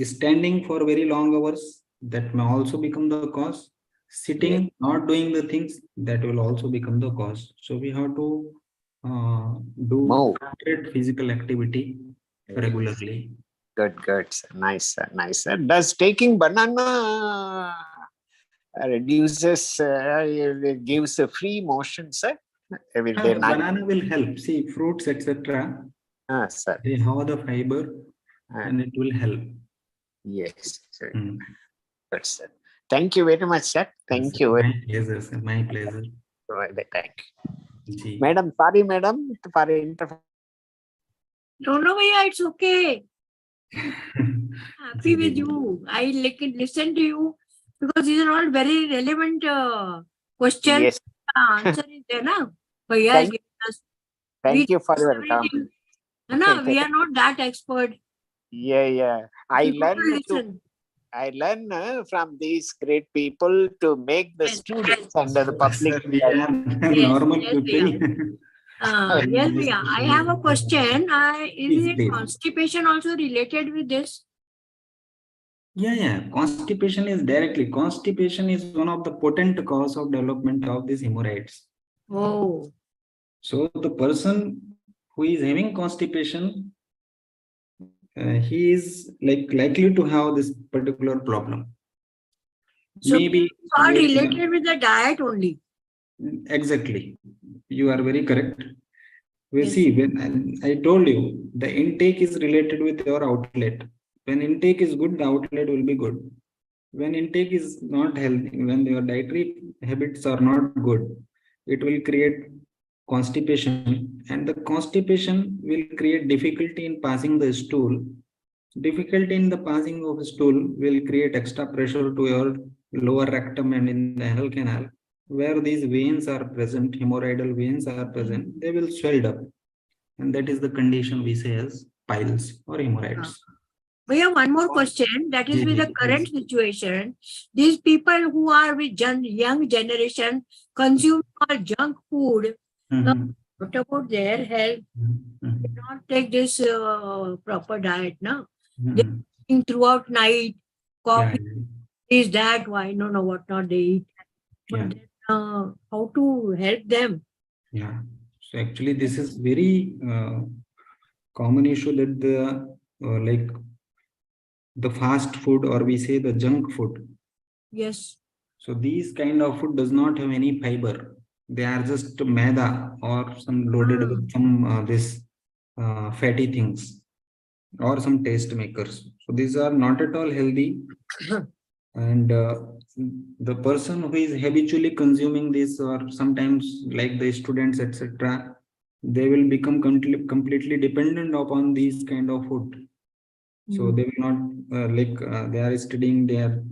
standing for very long hours, that may also become the cause. Sitting, not doing the things, that will also become the cause. So we have to do moderate physical activity regularly. Good, good. Nice, sir. Nice, sir. Does taking banana reduces, gives a free motion, sir? Every day night. Banana will help. See, fruits, etc. Sir. They have the fiber and it will help. Yes, sir. Good, sir. Thank you very much, sir. Thank you. My pleasure, sir. My pleasure. Thank you. Madam, sorry, madam, for interrupting. No, Bhaiya, it's okay. Happy with you. I listen to you because these are all very relevant questions. Yes. Answer is there, na? Bhaiya, thank you for your comment. No, we are not that expert. Yeah. I learn from these great people to make the students and the public. We are normal people. Yes, Bhaiya. I have a question. Is constipation also related with this? Yeah. Constipation is directly. Constipation is one of the potent cause of development of these hemorrhoids. Oh. So the person who is having constipation, he is likely to have this particular problem. So maybe it's all related with the diet only. Exactly. You are very correct. We see, when I told you, the intake is related with your outlet. When intake is good, the outlet will be good. When intake is not healthy, when your dietary habits are not good, it will create constipation, and the constipation will create difficulty in passing the stool. Difficulty in the passing of stool will create extra pressure to your lower rectum and in the anal canal, where these veins are present, hemorrhoidal veins are present, they will swell up. And that is the condition we say as piles or hemorrhoids. We have one more question. That is with the current situation. These people who are with young generation consume all junk food. What about their health? They not take this proper diet, no? They eating throughout night, coffee, is that why? No, what not they eat. But Yeah. then, how to help them? Yeah. So actually, this is very common issue that the like the fast food, or we say the junk food. Yes. So these kind of food does not have any fiber. They are just maida or some loaded with some this fatty things or some taste makers. So these are not at all healthy. And the person who is habitually consuming this, or sometimes like the students, etc., they will become completely dependent upon these kind of food. So they will not they are studying, they are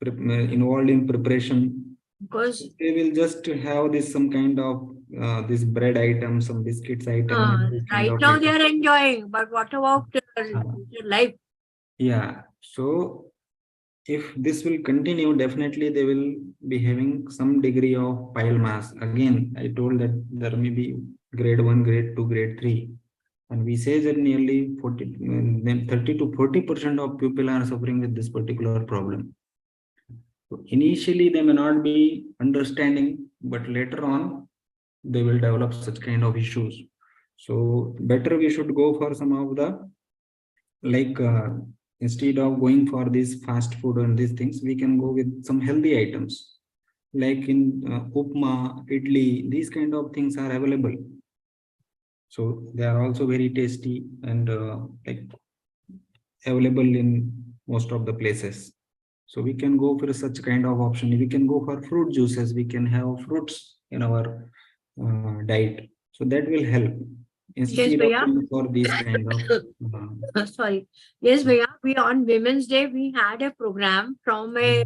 involved in preparation. Because They will just have this some kind of this bread item, some biscuits item, and this kind right of now they item. are enjoying, but what about Uh, future life? yeah. So if this will continue, definitely they will be having some degree of pile mass. Again, I told that there may be grade 1, grade 2, grade 3. And we say that nearly 30 to 40% of people are suffering with this particular problem. So initially, they may not be understanding, but later on, they will develop such kind of issues. So better we should go for some of the like instead of going for this fast food and these things, we can go with some healthy items like in upma, idli. These kind of things are available. So they are also very tasty and like available in most of the places. So we can go for such kind of option. We can go for fruit juices. We can have fruits in our diet. So that will help Yes, instead of Bhaiya. going for these kind of. Sorry. Yes, Bhaiya. We on Women's Day we had a program from a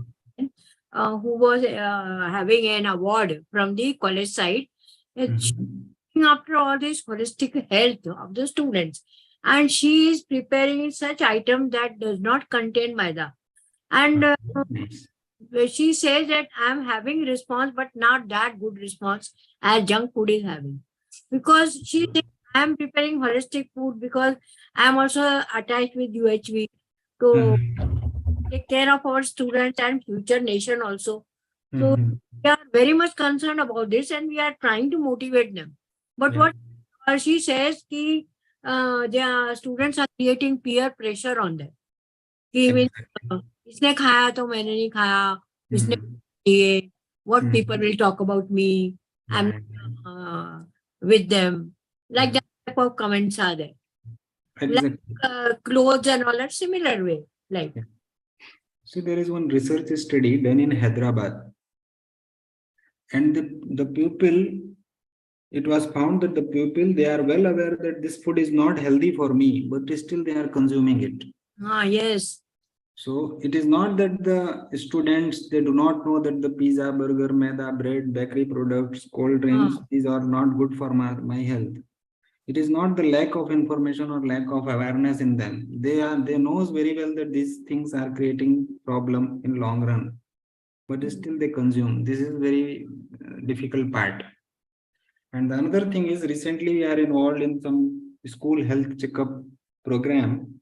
who was having an award from the college side. It's looking after all this holistic health of the students, and she is preparing such item that does not contain maida. And Nice. she says that I'm having response, but not that good response as junk food is having. Because she thinks I'm preparing holistic food because I'm also attached with UHV to take care of our students and future nation also. So we are very much concerned about this and we are trying to motivate them. But Yeah. what she says ki their students are creating peer pressure on them. कि means, इसने खाया तो मैंने नहीं खाया, इसने ये, what people will talk about me, I'm with them. Like that type of comments are there. Exactly. Like clothes and all that similar way. Like. So there is one research study done in Hyderabad, and the pupil, it was found that the pupil, they are well aware that this food is not healthy for me, but still they are consuming it. Yes. So it is not that the students, they do not know that the pizza, burger, maida, bread, bakery products, cold drinks, these are not good for my health. It is not the lack of information or lack of awareness in them. They knows very well that these things are creating problem in long run, but still they consume. This is very difficult part. And the another thing is, recently we are involved in some school health checkup program,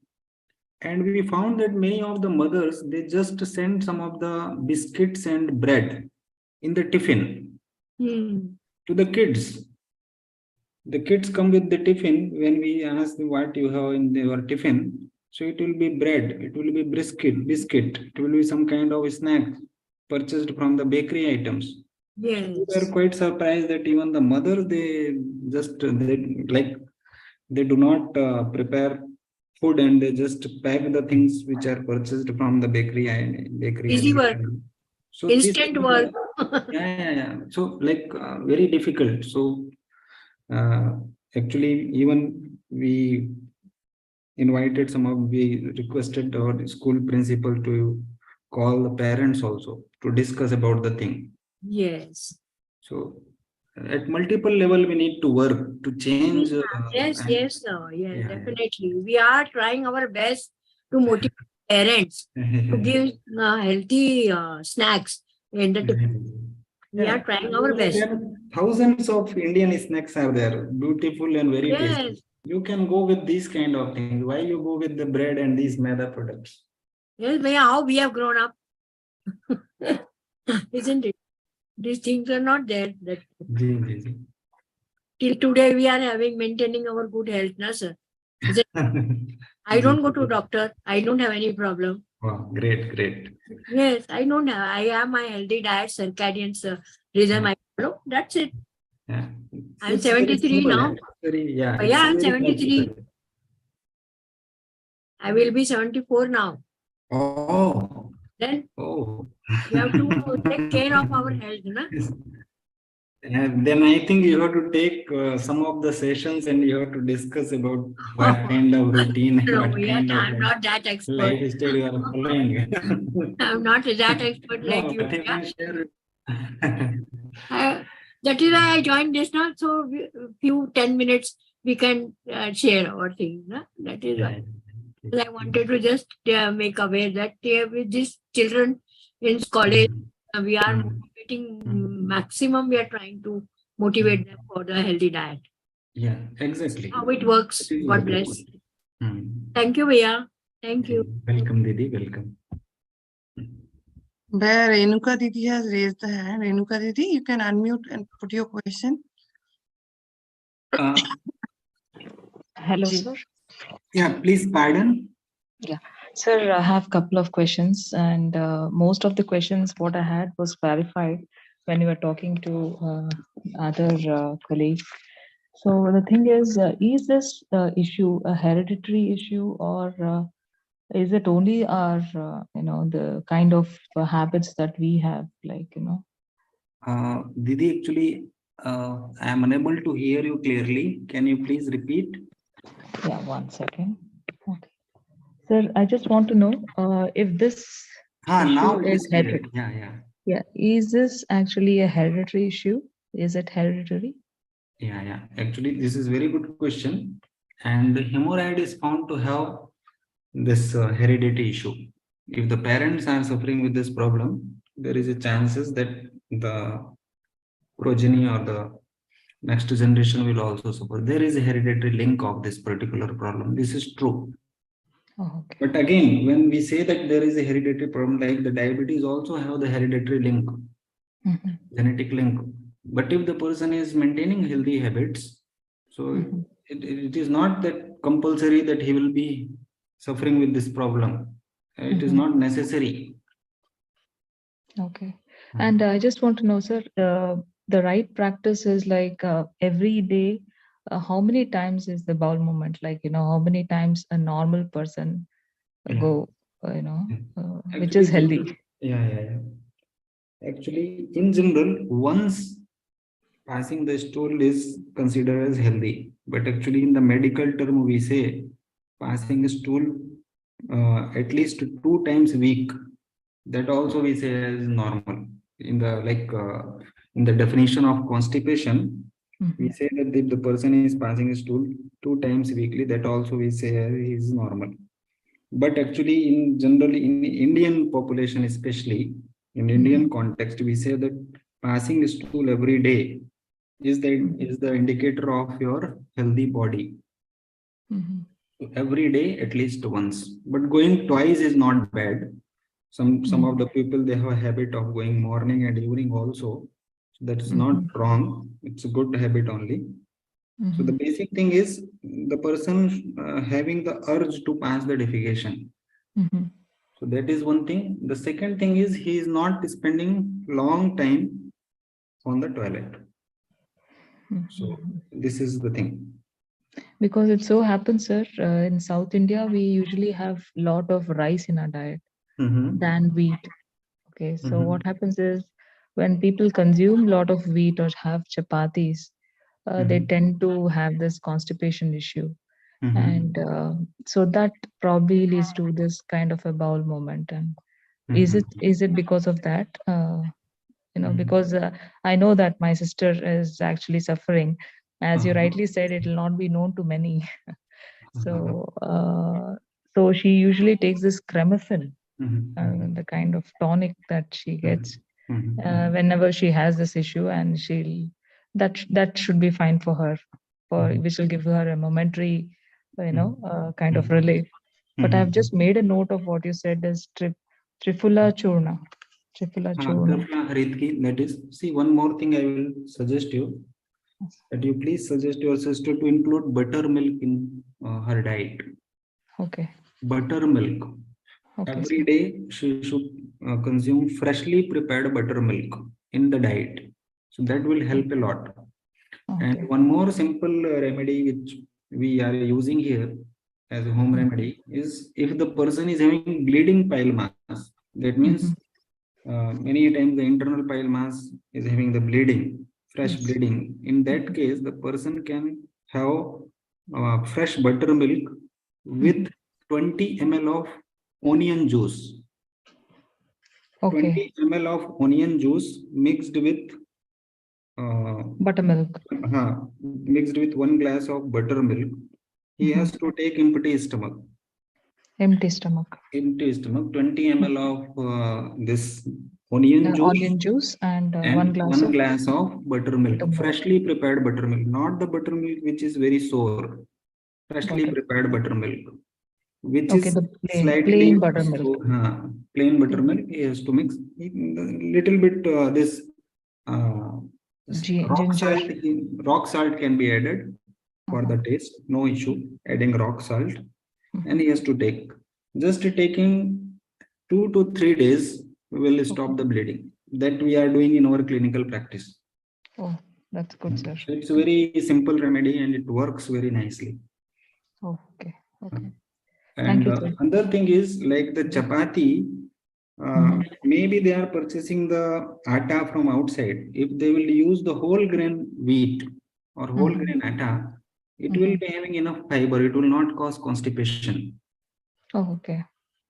and we found that many of the mothers, they just send some of the biscuits and bread in the tiffin to the kids. The kids come with the tiffin. When we ask them what you have in your tiffin, so it will be bread, it will be biscuit, it will be some kind of snack purchased from the bakery items. Yes. So we are quite surprised that even the mothers, they do not prepare food, and they just pack the things which are purchased from the bakery. Easy work. So instant work. yeah. So like very difficult. So actually, even we requested our school principal to call the parents also to discuss about the thing. Yes. So at multiple level, we need to work to change. Yes, definitely. We are trying our best to motivate parents to give healthy snacks in the tiffin. We are trying our best. Thousands of Indian snacks are there, beautiful and very tasty. You can go with these kind of things. Why you go with the bread and these maida products? Yes, Bhaiya, how we have grown up. Isn't it? These things are not there. That ji, ji, ji. till today we are maintaining our good health, na sir. Is it- I don't go to doctor. I don't have any problem. Wow, great, great. Yes, I don't have. I have my healthy diet, circadian rhythm. I follow. That's it. Yeah. I'm It's very 73 simple, now. yeah, Yeah, I'm it's very 73. practical. I will be 74 now. Oh, Then oh. we have to take care of our health, na? And then I think you have to take some of the sessions and you have to discuss about what kind of routine and No, what yeah, kind of I'm not that expert. lifestyle you are following. I'm not that expert like No, you. but you Yeah? can share. That is why I joined this now. So few 10 minutes we can share our things. Na? That is why. I wanted to just make aware that with these children in college, we are motivating maximum. We are trying to motivate them for the healthy diet. Yeah, exactly. How it works. It is God very bless. good. Thank you, Bhaiya. Thank you. Welcome, Didi. Welcome. Where Renuka Didi has raised the hand. Renuka Didi, you can unmute and put your question. Hello, Ji. sir. Yeah, please pardon. Sir, I have a couple of questions, and most of the questions what I had was clarified when you were talking to other colleagues. So the thing is this issue a hereditary issue, or is it only our, the kind of habits that we have, Didi, actually, I am unable to hear you clearly. Can you please repeat? Yeah, 1 second. Okay. Sir, I just want to know if this Now issue it is is clear. hereditary. Yeah. Yeah, is this actually a hereditary issue? Is it hereditary? Yeah. Actually, this is very good question. And hemorrhoid is found to have this heredity issue. If the parents are suffering with this problem, there is a chances that the progeny or the next generation will also suffer. There is a hereditary link of this particular problem. This is true. Oh, okay. But again, when we say that there is a hereditary problem, like the diabetes also have the hereditary link, genetic link. But if the person is maintaining healthy habits, so it is not that compulsory that he will be suffering with this problem. It is not necessary. Okay. And I just want to know, sir, the right practice is like every day, how many times is the bowel movement? Like, how many times a normal person go, which is healthy. Yeah. Actually, in general, once passing the stool is considered as healthy. But actually, in the medical term, we say passing a stool at least 2 times a week. That also we say as normal. In the in the definition of constipation, we say that if the person is passing a stool 2 times weekly, that also we say is normal. But actually, in generally in Indian population, especially in Indian context, we say that passing a stool every day is the indicator of your healthy body. Every day at least once, but going twice is not bad. Some of the people, they have a habit of going morning and evening also. That's not wrong, it's a good habit only. So the basic thing is the person having the urge to pass the defecation. So that is one thing. The second thing is he is not spending long time on the toilet. So this is the thing. Because it so happens, sir, in South India, we usually have a lot of rice in our diet than wheat. Okay, so what happens is when people consume a lot of wheat or have chapatis, they tend to have this constipation issue. And so that probably leads to this kind of a bowel movement. And is it because of that? Because I know that my sister is actually suffering. As you rightly said, it will not be known to many. So, so she usually takes this cremifin, the kind of tonic that she gets whenever she has this issue, and that should be fine for her, which will give her a momentary, kind of relief. But I've just made a note of what you said is Trifula Churna. Triphala Churna. Triphala Haritki, that is, see, one more thing I will suggest you, that you please suggest your sister to include buttermilk in her diet. Okay. Buttermilk. Okay, Every sir. day she should consume freshly prepared buttermilk in the diet. So that will help a lot. And Okay. one more simple remedy which we are using here as a home remedy is, if the person is having bleeding bile mass, that means many times the internal bile mass is having the bleeding, fresh Yes. bleeding. In that case, the person can have fresh buttermilk with 20 ml of onion juice. Okay. 20 ml of onion juice mixed with Buttermilk. mixed with 1 glass of buttermilk. He has to take empty stomach. Empty stomach. Empty stomach, 20 ml of this onion juice Onion juice and and 1 glass 1 of glass of buttermilk, buttermilk. freshly prepared buttermilk, not the buttermilk which is very sour. Freshly prepared buttermilk, which Okay, is the slightly plain buttermilk. so, plain buttermilk. He has to mix little bit this rock Ginger. salt. Rock salt can be added for the taste, no issue. Adding rock salt, and he has to take. Just taking 2 to 3 days will stop the bleeding. That we are doing in our clinical practice. Oh, that's good, sir. It's a very simple remedy and it works very nicely. Oh, okay. Okay. And Thank you, sir. another thing is, like the chapati, maybe they are purchasing the atta from outside. If they will use the whole grain wheat or whole grain atta, it will be having enough fiber. It will not cause constipation. Oh, okay.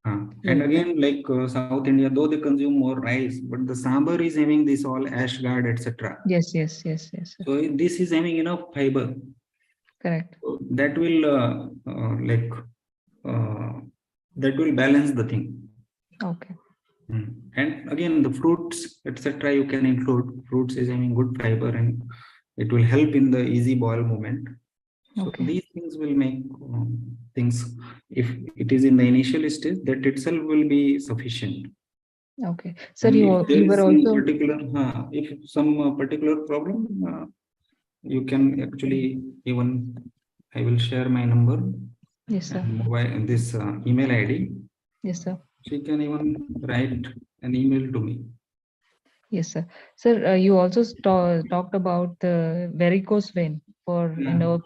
And again, like South India, though they consume more rice, but the sambar is having this all ash guard, etc. Yes. So this is having enough fiber. Correct. So that will that will balance the thing. Okay. And again, the fruits, etc. you can include. Fruits is having good fiber and it will help in the easy boil movement. So these things will make things, if it is in the initial stage, that itself will be sufficient. Okay. Sir, And you if there were is some also particular, if some particular problem, you can actually even, I will share my number. Yes, sir. And mobile, this email ID. Yes, sir. She can even write an email to me. Yes, sir. Sir, you also talked about the varicose vein for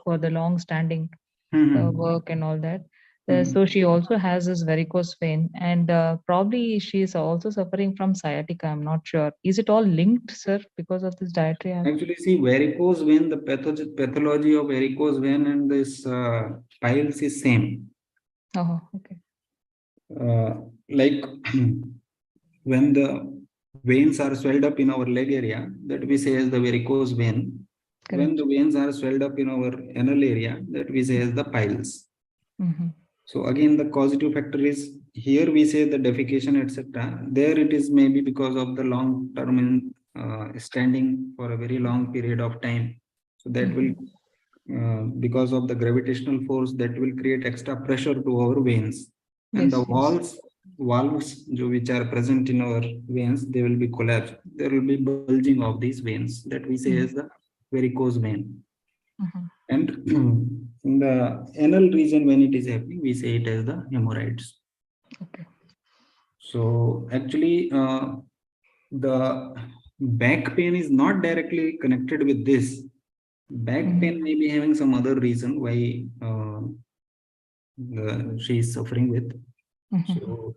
for the long standing work and all that. So she also has this varicose vein, and probably she is also suffering from sciatica. I'm not sure. Is it all linked, sir, because of this dietary habit? Actually, see, varicose vein, the pathology of varicose vein and this piles is same. Oh, okay. Like when the veins are swelled up in our leg area, that we say as the varicose vein. Correct. When the veins are swelled up in our anal area, that we say as the piles. So again, the causative factor is, here we say the defecation, etc. There it is maybe because of the long term standing for a very long period of time. So that will, because of the gravitational force, that will create extra pressure to our veins. And the valves which are present in our veins, they will be collapsed. There will be bulging of these veins that we say as the varicose vein. And in the anal region, when it is happening, we say it as the hemorrhoids. Okay. So actually, the back pain is not directly connected with this. Back pain may be having some other reason why she is suffering with. So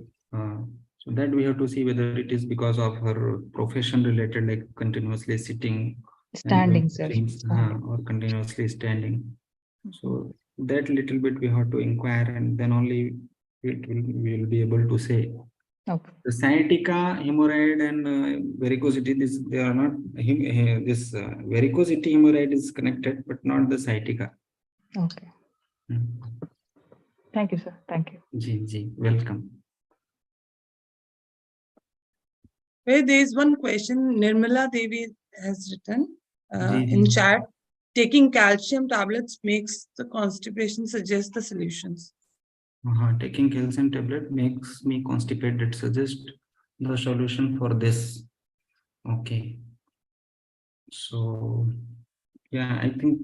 that we have to see whether it is because of her profession related, like continuously sitting, standing, sir, or continuously standing. So that little bit we have to inquire, and then only we will be able to say. Okay. The sciatica, hemorrhoid, and varicosity, they are not. This varicosity hemorrhoid is connected, but not the sciatica. Okay. Thank you, sir. Thank you. Ji, welcome. Where there is one question Nirmala Devi has written in chat. Taking calcium tablets makes the constipation, suggest the solutions. Taking calcium tablet makes me constipated, suggest the solution for this. Okay. So, yeah, I think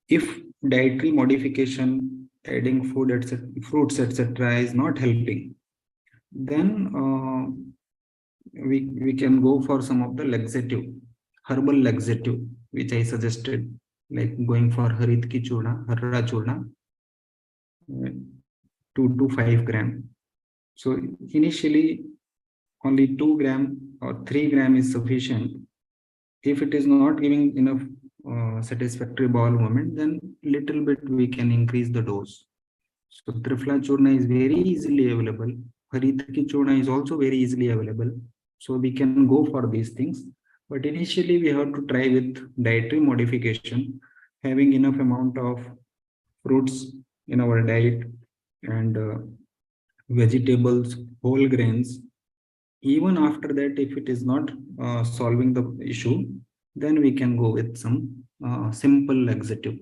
if dietary modification, adding food, etc., fruits, etc., is not helping, then we can go for some of the laxative, herbal laxative, which I suggested, like going for harit ki churna, harra churna, 2 to 5 gram. So initially only 2 gram or 3 gram is sufficient. If it is not giving enough satisfactory bowel movement, then little bit we can increase the dose. So Trifla churna is very easily available. Harit ki churna is also very easily available. So we can go for these things. But initially we have to try with dietary modification, having enough amount of fruits in our diet and vegetables, whole grains. Even after that, if it is not solving the issue, then we can go with some simple laxative.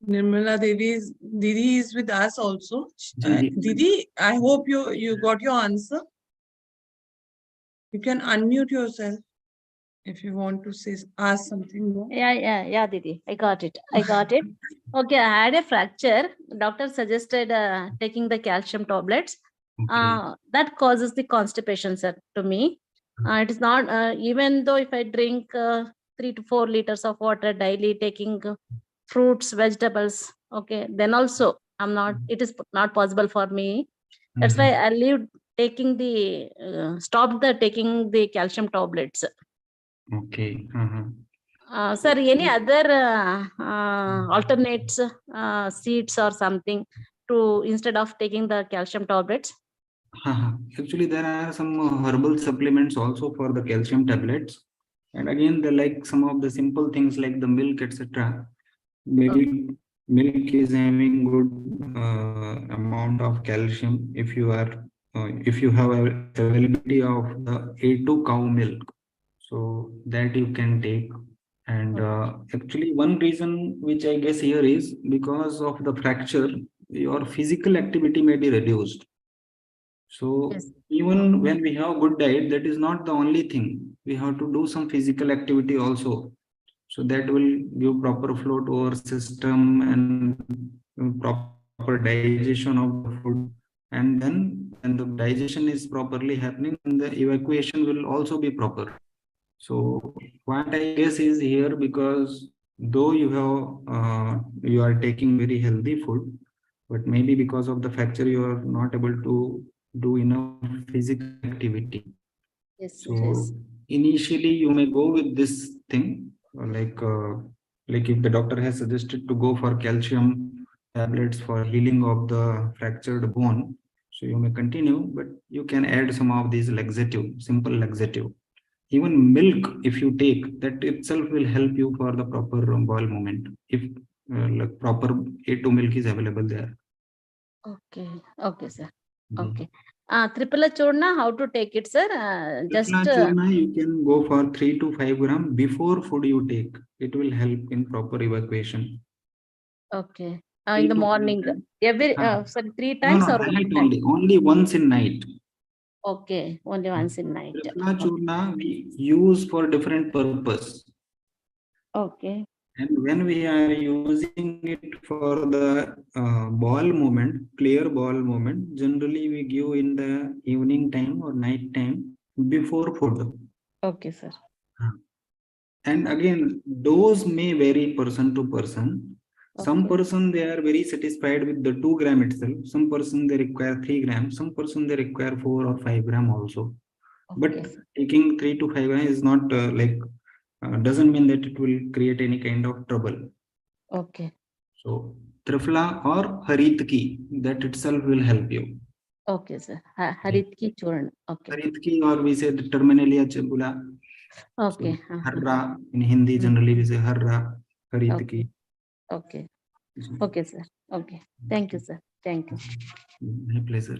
Nirmala Didi is with us also. Didi, I hope you got your answer. You can unmute yourself if you want to ask something more. Yeah, Didi. I got it. Okay, I had a fracture. Doctor suggested taking the calcium tablets. Okay. That causes the constipation, sir, to me. It is not, even though if I drink 3 to 4 liters of water daily, taking fruits, vegetables, okay, then also it is not possible for me. That's why I lived taking stopped taking the calcium tablets. Okay. Sir, any other alternates, seeds or something instead of taking the calcium tablets? Actually, there are some herbal supplements also for the calcium tablets. And again, they like some of the simple things like the milk, etc. Milk is having good amount of calcium if you have availability of the A2 cow milk, so that you can take. And actually, one reason which I guess here is because of the fracture, your physical activity may be reduced. So Yes. even when we have good diet, that is not the only thing. We have to do some physical activity also. So that will give proper flow to our system and proper digestion of the food. And then when the digestion is properly happening, the evacuation will also be proper. So what I guess is here, because though you are taking very healthy food, but maybe because of the fracture, you are not able to do enough physical activity. Yes. So initially you may go with this thing, like if the doctor has suggested to go for calcium tablets for healing of the fractured bone, so you may continue, but you can add some of these laxative, simple laxative. Even milk, if you take, that itself will help you for the proper bowel movement, if like proper A2 milk is available there. Okay, sir. Okay. Triphala churna, how to take it, sir? Triphala churna, you can go for 3 to 5 gram before food you take. It will help in proper evacuation. Okay. In the morning, sorry, 3 times No, or one night time? only once in night. Okay, only once in night. Triphala churna we use for different purpose. Okay. And when we are using it for the bowel movement, clear bowel movement, generally we give in the evening time or night time before food. Okay, sir. And again, dose may vary person to person. Some person, they are very satisfied with the 2 gram itself. Some person, they require 3 grams. Some person, they require 4 or 5 gram also. But taking 3 to 5 grams is not doesn't mean that it will create any kind of trouble. Okay. So Trifla or Haritki, that itself will help you. Okay, sir. Haritki churna. Okay. Haritki, or we say the Terminalia cebula. Okay. So, Harra, in Hindi generally we say Harra, Haritki. Okay. Okay, sir. Okay. Thank you, sir. Thank you. My pleasure.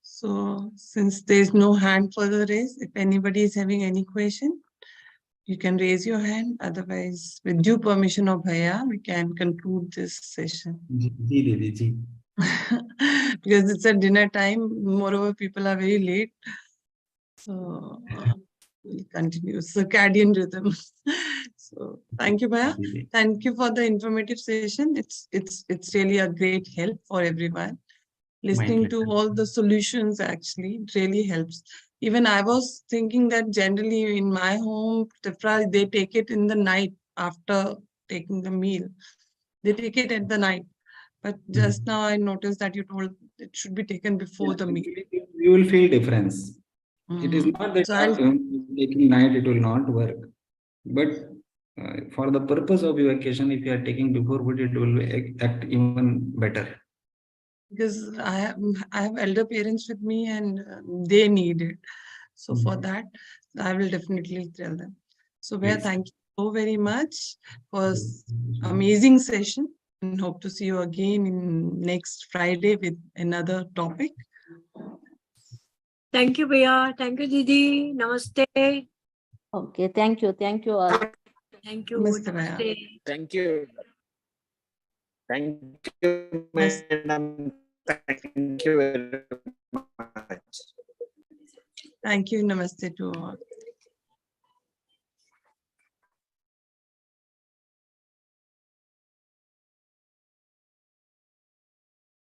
So since there is no hand further raised, if anybody is having any question, You can raise your hand. Otherwise, with due permission of Bhaiya, we can conclude this session. Ji, Didi, ji. Because it's at dinner time. Moreover, people are very late. So we'll continue circadian rhythm. So thank you, Bhaiya. Didi. Thank you for the informative session. It's really a great help for everyone. Listening to pleasure. all the solutions actually it really helps. Even I was thinking that generally in my home, they take it in the night after taking the meal. They take it at the night. But just now I noticed that you told it should be taken before the meal. You will feel difference. It is not that So I'll taking night it will not work. But for the purpose of evacuation, if you are taking before food, it will act even better. because I have elder parents with me and they need it. So for that, I will definitely tell them. So Bhaiya, Please. thank you so very much for amazing session and hope to see you again in next Friday with another topic. Thank you, Bhaiya. Thank you, Didi. Namaste. Okay, thank you all. Thank you. Namaste, Bhaiya. Namaste. Thank you. Thank you, madam. Thank you very much. Thank you. Namaste to all.